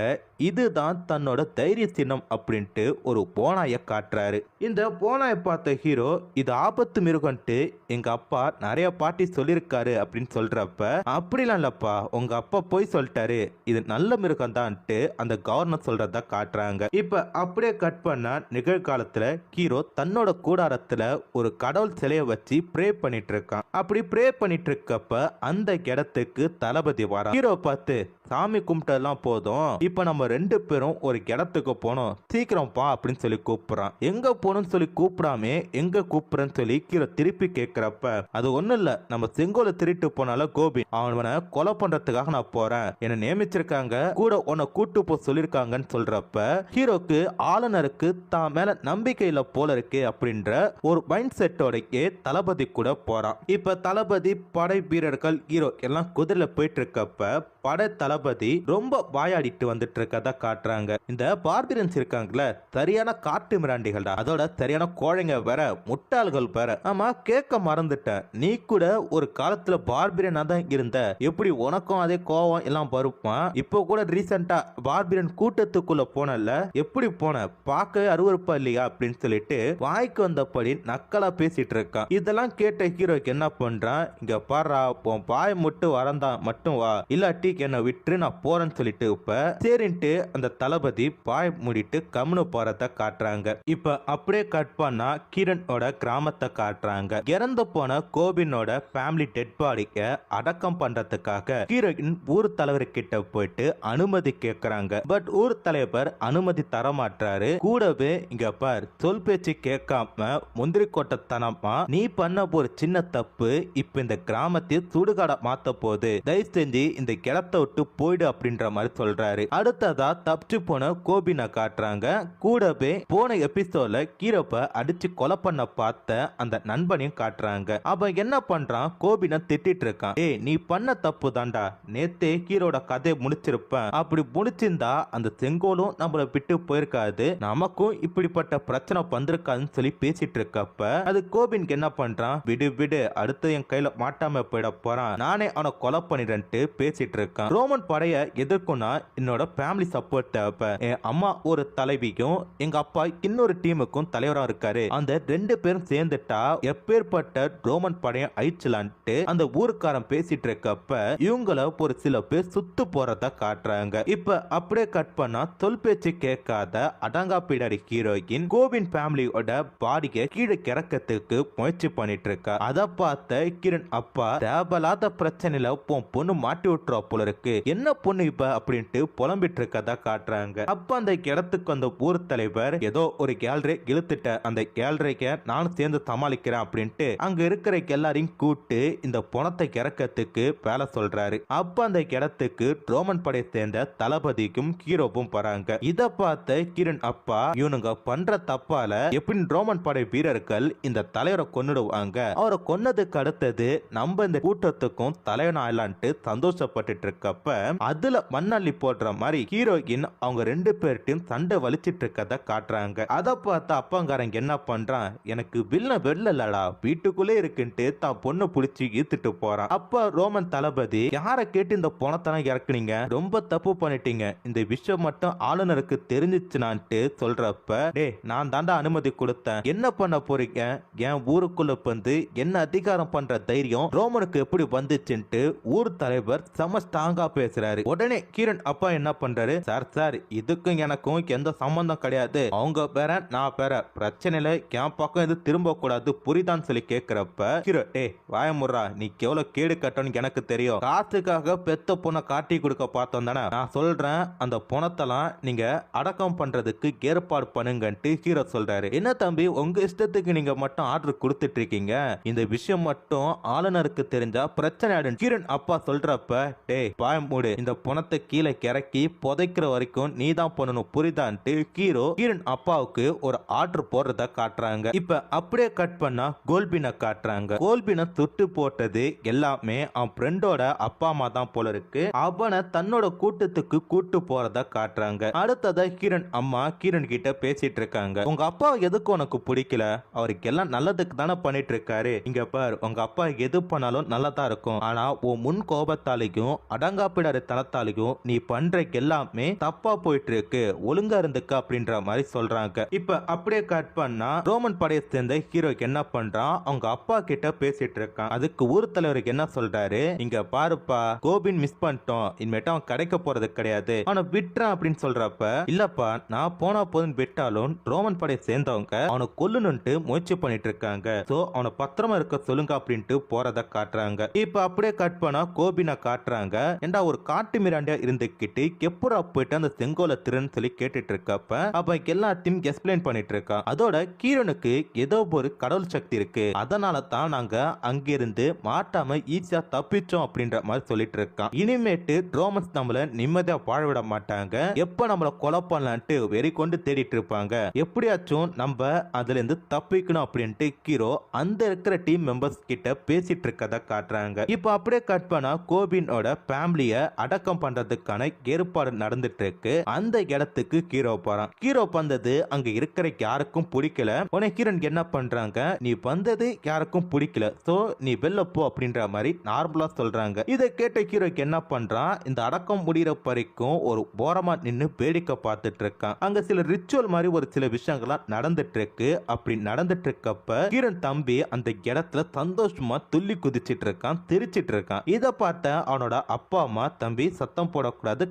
இதுதான் தன்னோட தைரிய சின்னம் அப்படின்ட்டு ஒரு போனாய காட்டுறாரு. இந்த போனாய பார்த்த ஹீரோ இது ஆபத்து மிருகன்ட்டு எங்க அப்பா நிறைய பாட்டி சொல்லியிருக்காரு அப்படின்னு சொல்றப்ப அப்படிலாம் இல்லப்பா உங்க அப்பா போய் சொல்லிட்டாரு, இது நல்ல மிருகம் தான்ட்டு அந்த கவர்னர் சொல்றதா காட்டுறாங்க. இப்ப அப்படியே கட் பண்ணா நிகழ்காலத்துல ஹீரோ தன்னோட கூடாரத்துல ஒரு கடவுள் சிலைய வச்சு ப்ரே பண்ணிட்டு இருக்கான். அப்படி ப்ரே பண்ணிட்டு இருக்கப்ப அந்த இடத்துக்கு தளபதி வர ஹீரோ பார்த்து சாமி கும்பிட்டெல்லாம் போதும், இப்ப நம்ம ரெண்டு பேரும் ஒரு இடத்துக்கு போனோம், சீக்கிரம் பா அப்படின்னு சொல்லி கூப்பிடுறான். எங்க போகணும்னு சொல்லி கூப்பிடாமே எங்க கூப்பிடுறேன்னு சொல்லி ஹீரோ திருப்பி கேட்கிறப்ப அது ஒண்ணும் இல்ல, நம்ம செங்கோலை திருட்டு போனால கோபி அவனை கொலை பண்றதுக்காக நான் போறேன், என்ன நியமிச்சிருக்காங்க கூட உன்னை கூட்டு போ சொல்லிருக்காங்கன்னு சொல்றப்ப ஹீரோக்கு ஆளுநருக்கு தான் மேல நம்பிக்கை இல்ல போல இருக்கு அப்படின்ற ஒரு மைண்ட் செட்டோடக்கே தளபதி கூட போறான். இப்ப தளபதி படை வீரர்கள் ஹீரோ எல்லாம் குதிரையில போயிட்டு இருக்கப்ப படை தளபதி ரொம்ப வாயாடிட்டு வந்துட்டு இருக்கதா காட்டுறாங்க. இந்த பார்பியன்ஸ் இருக்காங்கல்ல சரியான காட்டு மிராண்டிகள், அதோட சரியான கோழைங்க வேற முட்டாள்கள் வேற. ஆமா கேட்க மறந்துட்டேன், நீ கூட ஒரு காலத்துல பார்பியனா தான் இருந்த, எப்படி உனக்கும் அதே கோவம் எல்லாம் வருமா? இப்போ கூட ரீசெண்டா பார்பியன் கூட்டத்துக்குள்ள போனல, எப்படி போன பார்க்கவே அருவருப்பா இல்லையா அப்படின்னு சொல்லிட்டு வாய்க்கு வந்தபடி நக்கலா பேசிட்டு இருக்கான். இதெல்லாம் கேட்ட ஹீரோக்கு என்ன பண்றான், இங்க பாரா உன் பாய முட்டு வரந்தான் மட்டும் வா, இல்லாட்டி என்ன விட்டு நான் போறேன்னு சொல்லிட்டு இப்ப சரின்ட்டு அந்த தளபதி பாய் மூடிட்டு கம்னு போறத காட்டுறாங்க. இப்ப அப்படியே கட் பண்ணா கிரனோட கிராமத்தை காட்டுறாங்க. இறந்து போன கோபினோட ஃபேமிலி டெட் பாடிக்க அடக்கம் பண்றதுக்காக ஹீரோயின் ஊர் தலைவர் கிட்ட போயிட்டு அனுமதி கேட்கறாங்க. பட் ஊர் தலைவர் அனுமதி தரமாட்டாரு. கூடவே இங்க பார் சொல் பேச்சு கேட்காம முந்திரி கொட்டத்தனமா நீ பண்ண ஒரு சின்ன தப்பு இப்ப இந்த கிராமத்தை சுடுகாட மாத்த போது, தயவு செஞ்சு இந்த கிளத்தை விட்டு போயிடு அப்படின்ற மாதிரி சொல்றாரு. அடுத்ததா தப்பிச்சு போன கோபினை காட்டுறாங்க. கூடவே போன எபிசோட்ல ஹீரோவை அடிச்சு கொலை பண்ண பார்த்த அந்த நண்பனையும் காட்டுறாங்க. அவன் என்ன பண்றான், கோபினை திட்டிட்டு இருக்கான். ஏய் நீ பண்ண தப்பு தாண்டா, நேத்தே ஹீரோட கதையை முடிச்சிருப்பேன், அப்படி முடிச்சிருந்தா அந்த செங்கோலும் நம்மள விட்டு போயிருக்காது, நமக்கும் இப்படிப்பட்ட பிரச்சனை வந்திருக்காதுன்னு சொல்லி பேசிட்டு இருக்கப்ப அது கோபின்க்கு என்ன பண்றான், விடு விடு அடுத்து என் கையில மாட்டாம போயிட போறான், நானே அவனை கொலை பண்ணிடுறேன்ட்டு பேசிட்டு இருக்கான். ரோமன் படைய எதிர்க்கும்னா என்னோட ஃபேமிலி சப்போர்ட் தேவை. என் அம்மா ஒரு தலைவிக்கும் எங்க அப்பா இன்னொரு டீமுக்கும் தலைவரா இருக்காரு, அந்த ரெண்டு பேரும் சேர்ந்துட்டா எப்பேற்பட்ட ரோமன் படையை அழிச்சலான்ட்டு அந்த ஊருக்காரன் பேசிட்டு இருக்கப்ப இவங்கள ஒரு சில பேர் சுத்து போறத காட்டுறாங்க. இப்ப அப்படியே கட் பண்ணா சொல் பேச்சு கேட்காத அடங்கா பிடாரி ஹீரோயின் கோபின் ஃபேமிலியோட பாடியை கீழே கிறக்கத்துக்கு முயற்சி பண்ணிட்டு இருக்கா. அதை பார்த்த கிரண் அப்பா தேவையில்லாத பிரச்சனையில பொண்ணு மாட்டி விட்டுறா போல இருக்கு, என்ன பொண்ணு இப்ப அப்படின்ட்டு புலம்பிட்டு இருக்கதா காட்டுறாங்க. அப்ப அந்த இடத்துக்கு அந்த ஊர் தலைவர் ஏதோ ஒரு கேலரி இழுத்துட்ட, அந்த கேலரிக்க நானும் சேர்ந்து சமாளிக்கிறேன் அப்படின்ட்டு அங்க இருக்கிற எல்லாரையும் கூட்டு இந்த பணத்தை இறக்கத்துக்கு வேலை சொல்றாரு. அப்ப அந்த இடத்துக்கு ரோமன் படை சேர்ந்த தளபதிக்கும் ஹீரோவும் வராங்க. இத பார்த்த கிரண் அப்பா இவனுங்க பண்ற தப்பால எப்படி ரோமன் படை வீரர்கள் இந்த தலைவரை கொன்னுடுவாங்க, அவரை கொன்னதுக்கு அடுத்தது நம்ம இந்த கூட்டத்துக்கும் தலைவனாயிலான்ட்டு சந்தோஷப்பட்டு இருக்கப்ப அதுல மண்ணள்ளி போடுற மாதிரி ஹீரோயின் அவங்க ரெண்டு பேர்ட்டையும் சண்டை வலிச்சிட்டு இருக்கத காட்டுறாங்க. அதை பார்த்து அப்பங்காரங்க என்ன பண்றான், எனக்கு வில்ல வெள்ளலடா வீட்டுக்குள்ளே இருக்குன்ட்டு தான் பொண்ணு புடிச்சு ஈத்துட்டு போறான். அப்ப ரோமன் தளபதி யாரை கேட்டு இந்த பணத்தெல்லாம் இறக்குனீங்க, ரொம்ப தப்பு பண்ணிட்டீங்க, இந்த விஷயம் மட்டும் ஆளுநருக்கு தெரிஞ்சிச்சுனான்ட்டு சொல்றப்ப டே நான் தாண்டா அனுமதி கொடுத்தேன், என்ன பண்ண போறீங்க, என் ஊருக்குள்ள வந்து என்ன அதிகாரம் பண்ற தைரியம் ரோமனுக்கு எப்படி வந்துச்சுன்ட்டு ஊர் தலைவர் சம ஸ்ட்ராங்கா பேசுறாரு. உடனே கிரண் அப்பா என்ன பண்றாரு, சார் சார் இதுக்கும் எனக்கும் எந்த சம்பந்தம் கிடையாது, அவங்க பேர நான் பேர, பிரச்சனையில என் பக்கம் இது திரும்ப கூடாது புரிதான்னு சொல்லி கேக்குறப்ப கிரண் டே வாயமுறா, நீ எவ்வளவு கேடு கட்டணும் எனக்கு தெரியும், காசுக்காக பெத்த பொண்ணை காட்டி கொடுக்க பார்த்தோம் தானே, நான் சொல்றேன் அந்த பணத்தெல்லாம் நீங்க அடக்கம் பண்றதுக்கு ஏற்பாடு பண்ணுங்கன்ட்டு ஹீரோ சொல்றாரு. என்ன தம்பி உங்க இஷ்டத்துக்கு நீங்க மட்டும் ஆர்டர் கொடுத்துட்டு இருக்கீங்க, இந்த விஷயம் மட்டும் ஆளுநருக்கு தெரிஞ்சா பிரச்சனை ஆயிடும். கிரண் அப்பா சொல்றப்ப டேய் பாயம் மூடு, இந்த பணத்தை கீழே கிறக்கி புதைக்கிற வரைக்கும் நீ தான் பண்ணணும் புரிதான்ட்டு ஹீரோ கிரண் அப்பாவுக்கு ஒரு ஆர்டர் போடுறத காட்டுறாங்க. இப்ப அப்படியே கட் பண்ணா கோல்பினை காட்டுறாங்க. கோல்பினை சுட்டு போட்டது எல்லாமே அவன் ஃப்ரெண்டோட அப்பா அம்மா தான் போல இருக்கு. அவனை தன்னோட கூட்டத்துக்கு கூட்டு போறத காட்டுறாங்க. அடுத்ததா கிரண் அம்மா கிரண் கிட்ட பேசிட்டு இருக்காங்க. உங்க அப்பா எதுக்கு உனக்கு பிடிக்கல, அவருக்கு எல்லாம் நல்லதுக்கு தானே பண்ணிட்டு இருக்காரு, இங்க பார் உங்க அப்பா எது பண்ணாலும் நல்லதா இருக்கும், ஆனா உன் முன் கோபத்தாலையும் அடங்காப்பிடாத தனத்தாலையும் நீ பண்ற எல்லாமே தப்பா போயிட்டு இருக்கு, ஒழுங்கா இருந்துக்க அப்படின்ற மாதிரி சொல்றாங்க. இப்ப அப்படியே கட் பண்ணா ரோமன் படையை சேர்ந்த ஹீரோக்கு என்ன பண்றான், அவங்க அப்பா கிட்ட பேசிட்டு இருக்கான். அதுக்கு ஊர் தலைவருக்கு என்ன சொல்றாரு, இங்க பாருப்பா கோபின் மிஸ் பண்ணிட்டோம், இனிமேட்டு அவன் கிடைக்க போறது கிடையாது, அவனை விட்டுறான் அப்படின்னு சொல்றப்ப இல்லப்பா நான் போனா போதுன்னு விட்டாலும் ரோமன் படையை சேர்ந்தவங்க அவனை கொல்லணும்ட்டு முயற்சி பண்ணிட்டு இருக்காங்க, சோ அவனை பத்திரமா இருக்க சொல்லுங்க அப்படின்ட்டு போறத காட்டுறாங்க. இப்ப அப்படியே கட் பண்ணா கோபினை காட்டுறாங்க. ஏண்டா ஒரு காட்டு மிராண்டியா இருந்துகிட்டு எப்படா போயிட்டு அந்த செங்கோல திருன்னு சொல்லி கேட்டுட்டு இருக்கப்ப அப்ப எல்லாத்தையும் எக்ஸ்பிளைன் பண்ணிட்டு இருக்கான். அதோட கீரனுக்கு ஏதோ ஒரு கடவுள் சக்தி இருக்கு, அதனால தான் நாங்க அங்கிருந்து மாட்டாம ஈஸியா தப்பிச்சோம் அப்படின்ற மாதிரி சொல்லிட்டு இருக்கான். இனிமேட்டு ரோமன்ஸ் நம்மள நிம்மதியா வாழ விட மாட்டாங்க, எப்ப நம்மள கொலை பண்ணலான்ட்டு வெறி கொண்டு தேடிட்டு இருப்பாங்க, எப்படியாச்சும் நம்ம அதுல இருந்து தப்பிக்கணும் அப்படின்ட்டு ஹீரோ அந்த இருக்கிற டீம் மெம்பர்ஸ் கிட்ட பேசிட்டு இருக்கத காட்டுறாங்க. இப்ப அப்படியே கட் பண்ணா கோபினோட ஃபேமிலிய அடக்கம் பண்றதுக்கான ஏற்பாடு நடந்துட்டு இருக்கு. அந்த இடத்துக்கு ஹீரோ போறான். ஹீரோ வந்தது அங்க இருக்கிற யாருக்கும் பிடிக்கல. உடனே ஹீரோன் என்ன பண்றாங்க, நீ வந்தது யாருக்கும் பிடிக்கல, சோ நீ வெளில போ அப்படின்ற மாதிரி நார்மலா சொல்றாங்க. இதை கேட்ட ஹீரோக்கு என்ன பண்றான், இந்த அடக்கம் முடிகிற வரைக்கும் ஒரு ஓரமா நின்னு வேடிக்கை பார்த்துட்டு இருக்கான். அங்க சில ரிச்சுவல் மாதிரி ஒரு சில விஷயங்கள்லாம் நடந்துட்டு இருக்கு. அப்படி நடந்துட்டு இருக்கப்ப கிரண் தம்பி அந்த இடத்துல சந்தோஷமா துள்ளி குதிச்சிட்டு இருக்கான், சிரிச்சிட்டு இருக்கான். இதை பார்த்த அவனோட அப்பா அம்மா தம்பி சத்தம் போடக்கூடாது,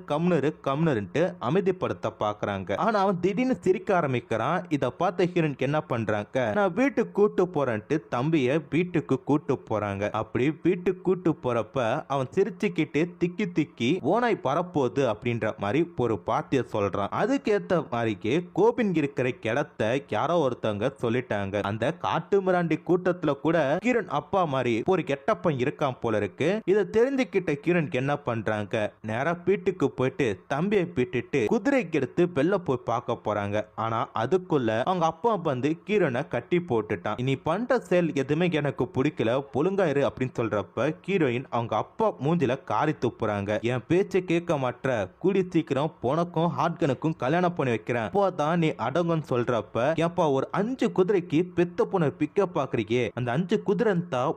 கம்னருன்ட்டு அமைதிப்படுத்த பாக்குறாங்க. ஆனா அவன் திடீர்னு சிரிக்க ஆரம்பிக்கிறான். இதை பார்த்த ஹீரோனுக்கு என்ன பண்றாங்க, நான் வீட்டுக்கு கூட்டு போறேன்ட்டு தம்பிய வீட்டுக்கு கூட்டு போறாங்க. அப்படி வீட்டுக்கு கூட்டு போறப்ப அவன் சிரிச்சுக்கிட்டு திக்கி திக்கி ஓனாய் பரப்போது அப்படின்ற மாதிரி ஒரு பாத்திய சொல்றான். அதுக்கேத்த மாதிரிக்கு கோபின் இருக்கிற இடத்த யாரோ ஒருத்தவங்க சொல்லிட்டாங்க. அந்த காட்டு மிராண்டி கூட்டத்துல கூட கிரண் அப்பா மாதிரி ஒரு கெட்டப்பன் இருக்கான் போல இருக்கு. இதை தெரிஞ்சுக்கிட்ட கிரண் என்ன பண்றாங்க, நேரா வீட்டுக்கு போயிட்டு தம்பியை விட்டுட்டு குதிரைக்கு எடுத்து வெளில போய் பார்க்க போறாங்க. ஆனா அதுக்குள்ள அவங்க அப்பா வந்து கிரனை கட்டி போட்டுட்டான். இனி பண்ற செயல் எதுவுமே எனக்கு பிடிக்கல, ஒழுங்கா இரு அப்படின்னு சொல்றப்ப ஹீரோயின் அவங்க அப்பா மூஞ்சில காரி துப்புறாங்க. என் பேச்சை கேட்க மாட்ட, கூடி சீக்கிரம் பொனக்கும் ஹாட்கனுக்கும் கல்யாணம் பண்ணி வைக்கிறேன், அப்போதான் நீ அடங்குன்னு சொல்றப்ப ஏப்பா ஒரு 5 குதிரைக்கு பெத்த பொண்ணை பிக்க பாக்குறீங்க, அந்த 5 குதிரை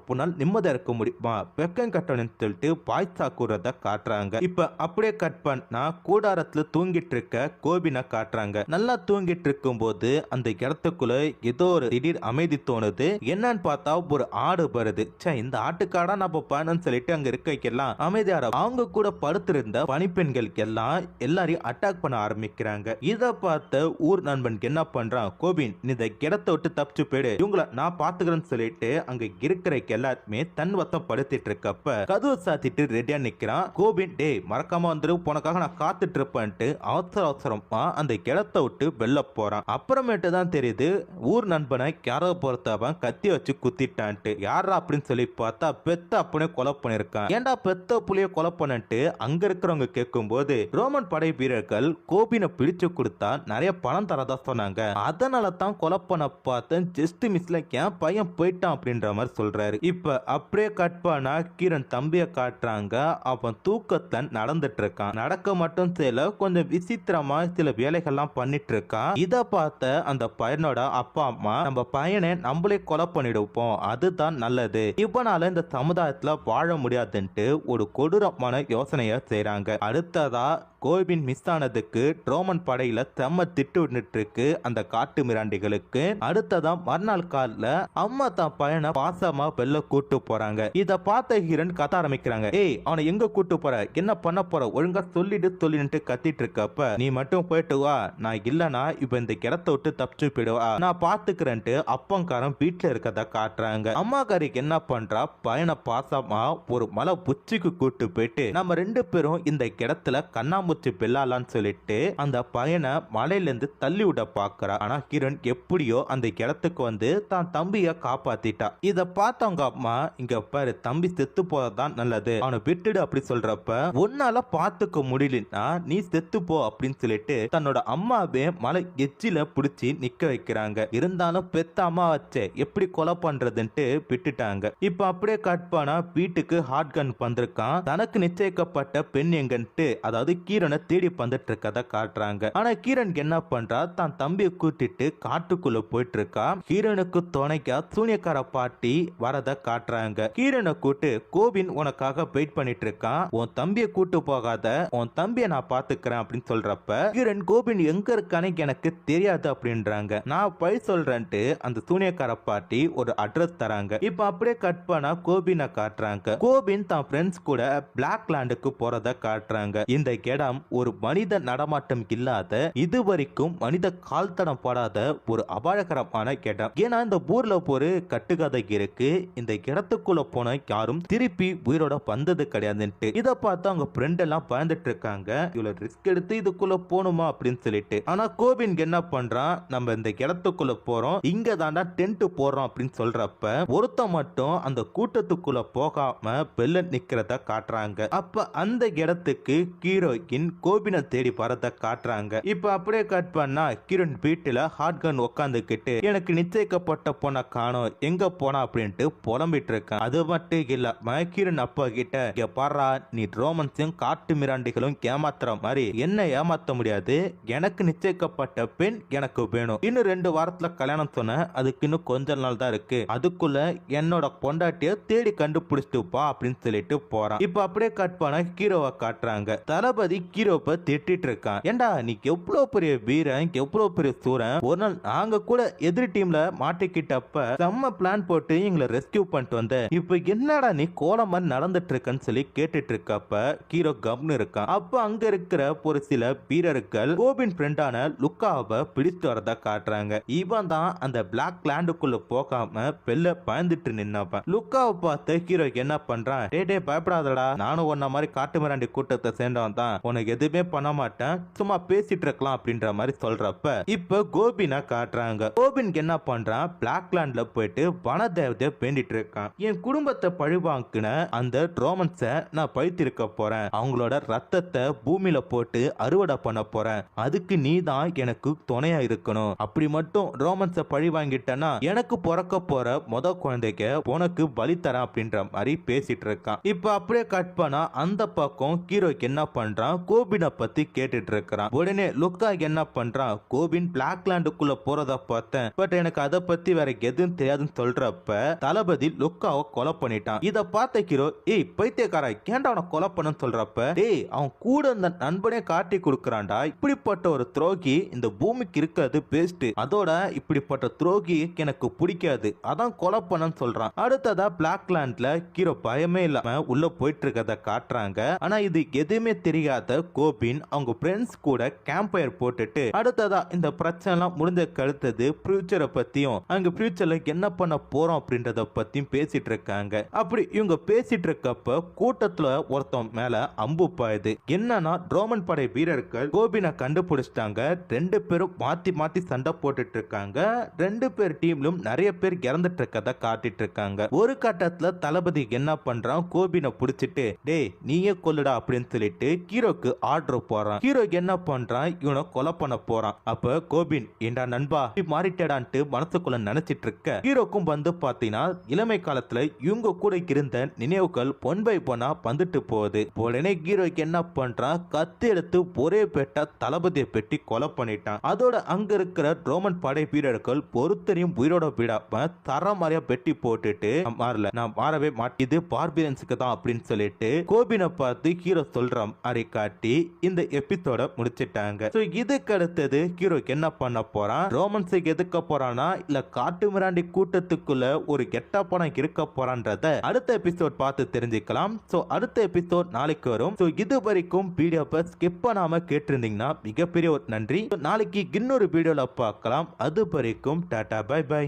புனால் நிம்மதியா இருக்க முடியுமா, வெக்கம் கட்டணும்னு சொல்லிட்டு பாய்ச்சா கூறத காட்டுறாங்க. இப்ப அப்படியே கட் பண்ணா கூடாரத்துல தூங்கிட்டு இருக்க கோபினை காட்டுறாங்க. நல்லா தூங்கிட்டு இருக்கும் போது அந்த இடத்துக்குள்ள ஏதோ ஒரு திடீர் அமைதி தோணுது. என்னன்னு பார்த்தா ஒரு ஆடு வருது. இந்த ஆட்டுக்காடா நம்ம பயணம் சொல்லிட்டு அங்க இருக்கலாம் அமைதியார அவங்க கூட படுத்திருந்த பணிப்பெண்கள் எல்லாம் எல்லாரையும் அட்டாக் பண்ண ஆரம்பிக்கிறாங்க. இத பார்த்த ஊர் நண்பன் என்ன பண்றான், கோபின் இந்த இடத்தை விட்டு தப்பிச்சு போயிடு, இவங்கள நான் பாத்துக்கிறேன்னு சொல்லிட்டு அங்க இருக்கிற எல்லாருமே தன் வசம் படுத்திட்டு இருக்கப்ப கதவு சாத்திட்டு ரெடியா நிக்கிறான். கோபின் டே மறக்காம வந்துரு, உனக்காக நான் காத்துட்டு இருப்பேன்ட்டு அவசர அவசரமா அந்த இடத்தை விட்டு வெளில போறான். அப்புறமேட்டு தான் தெரியுது ஊர் நண்பனை யாரோ பொறுத்தவன் கத்தி வச்சு குத்திட்டான்ட்டு. யாரா அப்படின்னு சொல்லி பார்த்தா பெத்த அப்பனே கொலை பண்ணிருக்கான். ஏன்டா பெத்த புலிய கொலை பண்ணிட்டு அங்க இருக்கிறவங்க கேட்கும் போது ரோமன் படை வீரர்கள் கோபினை பிடிச்சு கொடுத்தா நிறைய பணம் தரதா சொன்னாங்க, அதனால தான் கொலை பண்ண பார்த்தேன், ஜஸ்ட் மிஸ்ல என் பையன் போயிட்டான் அப்படின்ற மாதிரி சொல்றாரு. இப்ப அப்படியே கட் பண்ணா கிரண் தம்பிய காட்டுறாங்க. அவன் தூக்கத்துல நடந்துட்டு இருக்கான். நடக்க மட்டும் செய்யல, கொஞ்சம் விசித்திரமா சில வேலைகள்லாம் பண்ணிட்டு இருக்கான். இத பார்த்த அந்த பையனோட அப்பா அம்மா நம்ம பையனை நம்மளே கொலை பண்ணிடுவோம், அதுதான் நல்லது, இவனால இந்த சமுதாயத்துல வாழ முடியாதுன்ட்டு ஒரு கொடூரமான யோசனைய செய்றாங்க. அடுத்ததா கோபின் மிஸ் ஆனதுக்கு ரோமன் படையில செம்ம திட்டு விட்டு இருக்கு அந்த காட்டு மிராண்டிகளுக்கு. அடுத்ததா மறுநாள் காலில் அம்மா தான் பையனை பாசமா வெளில கூட்டு போறாங்க. இத பார்த்த ஹீரன் கத்த ஆரம்பிக்கிறாங்க, ஏய் அவனை எங்க எங்க கூட்டு போற, என்ன பண்ண போற, ஒழுங்கா சொல்லிட்டு கத்திட்டு இருக்கப்ப நீ மட்டும் போயிட்டு வா, நான் இல்லனா இப்ப இந்த இடத்த விட்டு தப்பிச்சு போயிடுவா, நான் பாத்துக்கிறேன்ட்டு அப்பங்காரன் வீட்டுல இருக்கத காட்டுறாங்க. அம்மாக்காரிக்கு என்ன பண்றா, பையனை பாசமா ஒரு மலை உச்சிக்கு கூட்டு போயிட்டு நம்ம ரெண்டு பேரும் இந்த இடத்துல கண்ணாமூச்சி பில்லாலான்னு சொல்லிட்டு அந்த பையனை மலையில இருந்து தள்ளி விட பாக்குறா. ஆனா கிரண் எப்படியோ அந்த இடத்துக்கு வந்து தான் தம்பிய காப்பாத்திட்டா. இத பார்த்தவங்க அம்மா, இங்க பாரு தம்பி செத்து போறதான் நல்லது, அவனை விட்டுடு அப்படி சொல்றப்ப, உன்னால பாத்துக்க முடியலன்னா நீ செத்து போ அப்படின்னு சொல்லிட்டு தன்னோட அம்மாவே மலை எச்சில புடிச்சு நிக்க வைக்கிறாங்க. இருந்தாலும் பெத்த அம்மா வச்சே எப்படி கொலை பண்றதுன்ட்டு விட்டுட்டாங்க. இப்ப அப்படியே கட் பண்ணா வீட்டுக்கு ஹாட் கன் வந்திருக்கான். தனக்கு நிச்சயிக்கப்பட்ட பெண் எங்கன்ட்டு, அதாவது கீரனை தேடி வந்துட்டு இருக்கத காட்டுறாங்க. ஆனா கீரன் என்ன பண்றா, தான் தம்பியை கூட்டிட்டு காட்டுக்குள்ள போயிட்டு இருக்கா. கீரனுக்கு துணைக்கா சூனியக்கார பாட்டி வரத காட்டுறாங்க. கீரனை கூட்டு, கோபின் உனக்காக வெயிட் பண்ணிட்டு இருக்கான், உன் தம்பியை கூட்டு போகாத, உன் தம்பியை நான் பாத்துக்கிறேன் அப்படின்னு சொல்றப்ப கீரன் கோபின் எங்க இருக்கானே எனக்கு தெரியாது அப்படின்றாங்க. நான் பழி சொல்றேன்ட்டு அந்த சூனியக்கார பாட்டி ஒரு அட்ரஸ் தராங்க. இப்ப அப்படியே கட் பண்ணா கோபினை காட்டுறாங்க. கோபின் தான் ஃப்ரெண்ட்ஸ் கூட பிளாக் லேண்டுக்கு போறத காட்டுறாங்க. இந்த இடம் ஒரு மனித நடமாட்டம் இல்லாத, இதுவரைக்கும் மனித கால் தடம் போடாத ஒரு அபாயகரமான இடம். ஏன்னா இந்த ஊர்ல ஒரு கட்டுக்கதை இருக்கு, இந்த இடத்துக்குள்ள போன யாரும் திருப்பி உயிரோட வந்தது கிடையாதுன்ட்டு. இதை பார்த்து அவங்க ஃப்ரெண்ட் எல்லாம் பயந்துட்டு இருக்காங்க, இவ்வளவு ரிஸ்க் எடுத்து இதுக்குள்ள போகணுமா அப்படின்னு சொல்லிட்டு. ஆனா கோபின் என்ன பண்றான், நம்ம இந்த இடத்துக்குள்ள போறோம், இங்க தாண்டா டென்ட் போடுறோம் அப்படின்னு சொல்றப்ப ஒருத்த மட்டும் அந்த கூட்டத்துக்குள்ள போகாம வெளில நிக்கிறத காட்டுறாங்க. அப்ப அந்த இடத்துக்கு ஹீரோயின் கோபினை தேடி வரத காட்டுறாங்க. இப்ப அப்படியே கட் பண்ணா கிரண் வீட்டுல ஹாட் கன் உட்காந்துக்கிட்டு எனக்கு நிச்சயிக்கப்பட்ட பொண்ணை காணோம், எங்க போனா அப்படின்ட்டு புலம்பிட்டு இருக்கான். அது மட்டும் இல்ல, கிரண் அப்பா கிட்ட, இங்க பாரா, நீ ரோமன்ஸும் காட்டு மிராண்டிகளும் ஏமாத்துற மாதிரி என்ன ஏமாத்த முடியாது, எனக்கு நிச்சயிக்கப்பட்ட பெண் எனக்கு வேணும், இன்னும் 2 வாரத்துல கல்யாணம் சொன்ன, அதுக்கு இன்னும் கொஞ்ச நாள் தான் இருக்கு, அதுக்குள்ள என்னோட பொண்டாட்டிய தேடி கண்டுபிடிச்சிட்டு பா அப்படின்னு சொல்லிட்டு போறான். இப்ப அப்படியே கட் பண்ண ஹீரோவை காட்டுறாங்க. தளபதி ஹீரோவை திட்டிட்டு இருக்கான், ஏண்டா நீ எவ்வளவு பெரிய வீரன், எவ்வளவு பெரிய சூரன், ஒரு நாள் நாங்க கூட எதிரி டீம்ல மாட்டிக்கிட்டப்ப செம்ம பிளான் போட்டு எங்களை ரெஸ்கியூ பண்ணிட்டு வந்த, இப்ப என்னடா நீ கோலம் மாதிரி நடந்துட்டு இருக்கன்னு சொல்லி கேட்டுட்டு இருக்கப்ப ஹீரோ கம்னு இருக்கான். அப்ப அங்க இருக்கிற ஒரு சில வீரர்கள் கோபின் ஃப்ரெண்டான லுக்காவை பிடித்து வரத காட்டுறாங்க. இவன் தான் அந்த பிளாக் லேண்டுக்குள்ள போகாம வெளில பயந்துட்டு நின்னவன். லுக்காவை பார்த்து ஹீரோ என்ன பண்றான், டே பயப்படாதடா, நானும் உன்ன மாதிரி காட்டு மிராண்டி கூட்டத்தை சேர்ந்தவன் தான், உனக்கு எதுவுமே பண்ண மாட்டேன், சும்மா பேசிட்டு இருக்கலாம் அப்படின்ற மாதிரி சொல்றப்ப இப்ப கோபினை காட்டுறாங்க. கோபின் என்ன பண்றான், பிளாக் லேண்ட்ல போயிட்டு வனதேவதைய வேண்டிட்டு இருக்கான். என் குடும்பத்தை பழிவாங்கின அந்த ரோமன்ஸை நான் பழித்திருக்க போறேன், அவங்களோட ரத்தத்தை பூமியில போட்டு அறுவடை பண்ண போறேன், அதுக்கு நீ தான் எனக்கு துணையா இருக்கணும், அப்படி மட்டும் ரோமன்ஸை பழி வாங்கிட்டனா எனக்கு பிறக்க போற முத குழந்தைக்கு உனக்கு பலி தரேன் அப்படின்ற மாதிரி பேசிட்டு இருக்கான். இப்ப அப்படியே கட் பண்ணா அந்த பக்கம் ஹீரோக்கு என்ன பண்றான், கோபினை பத்தி கேட்டுட்டு இருக்கிறான். உடனே லுக்கா என்ன பண்றான், கோபின் பிளாக் லேண்டுக்குள்ள போறத பார்த்தேன், பட் எனக்கு அதை பத்தி வேற எதுவும் தெரியாதுன்னு சொல்றப்ப தளபதி லுக்காவை கொலை பண்ணிட்டான். இத பார்த்த ஹீரோ, ஏய் பைத்தியக்காரா, ஏன்டா அவனை கொலை பண்ணு சொல்றப்ப, டேய் அவன் கூட இந்த நண்பனே காட்டி கொடுக்கறான்டா, இப்படிப்பட்ட ஒரு துரோகி இந்த பூமிக்கு இருக்கிறது பெஸ்ட், அதோட இப்படிப்பட்ட துரோகி எனக்கு பிடிக்காது, அதான் கொலை பண்ணு சொல்றான். அடுத்ததா பிளாக் லேண்ட்ல ஹீரோ பயமே இல்லாம உள்ள போயிட்டு இருக்கத காட்டுறாங்க. ஆனா இது எதுவுமே தெரியாத கோபின் அவங்க ஃப்ரெண்ட்ஸ் கூட கேம்ப் ஃபயர் போட்டுட்டு அடுத்ததா இந்த பிரச்சனை எல்லாம் முடிஞ்ச கழுத்தது ஃபியூச்சரை பத்தியும் அங்க ஃபியூச்சர்ல என்ன பண்ண போறோம் அப்படின்றத பத்தியும் பேசிட்டு இருக்காங்க. அப்படி இவங்க பேசிட்டு இருக்கப்ப கூட்டத்துல ஒருத்தன் மேல அம்பு பாயுது. என்னன்னா ரோமன் படை வீரர்கள் கோபினை கண்டுபிடிச்சிட்டாங்க. 2 பேரும் மாத்தி மாத்தி சண்டை போட்டுட்டு இருக்காங்க. 2 பேர் டீம்லும் நிறைய பேர் இறந்துட்டு இருக்கத காட்டிட்டு இருக்காங்க. ஒரு கட்டத்துல தளபதி என்ன பண்றான், கோபினை புடிச்சிட்டு டேய் நீயே கொல்லுடா அப்படின்னு சொல்லிட்டு ஹீரோக்கு ஆர்டர் போறான். ஹீரோ என்ன பண்றான், இவனை கொலை பண்ண போறான். அப்ப கோபின், ஏண்டா நண்பா மாறிட்டடான்ட்டு மனசுக்குள்ள நினைச்சிட்டு இருக்க, ஹீரோக்கும் வந்து பாத்தீங்கன்னா இளமை காலத்துல இவங்க கூட இருந்த நினைவுகள் பொன் பை பொண்ணா வந்துட்டு போகுது. உடனே ஹீரோக்கு என்ன பண்றான், கத்தி எடுத்து ஒரே பெட்டா தளபதியை பெட்டி கொலை பண்ணிட்டான். அதோட அங்க இருக்கிற ரோமன் படை வீரர்கள் பொறுத்தரையும் உயிரோட விடாம தரமாரியா பெட்டி போட்டுட்டு மாறல, நான் மாறவே மாட்டேது பார்பியன்ஸுக்கு தான் அப்படின்னு சொல்லிட்டு கோபினை பார்த்து ஹீரோ சொல்றான் அரை காட்டி இந்த எபிசோட முடிச்சிட்டாங்க. சோ இதுக்கு அடுத்தது ஹீரோ என்ன பண்ண போறான், ரோமன்ஸுக்கு எதுக்க போறானா இல்ல காட்டு மிராண்டி கூட்டத்துக்குள்ள ஒரு கெட்ட பணம் இருக்க போறான்றத அடுத்த எபிசோட் பார்த்து தெரிஞ்சுக்கலாம். சோ அடுத்த எபிசோட் நாளைக்கு வரும். ஸோ இது வரைக்கும் வீடியோவை ஸ்கிப் பண்ணாம கேட்டிருந்தீங்கன்னா மிகப்பெரிய ஒரு நன்றி. நாளைக்கு இன்னொரு வீடியோல பார்க்கலாம். அது வரைக்கும் டாடா பை பை.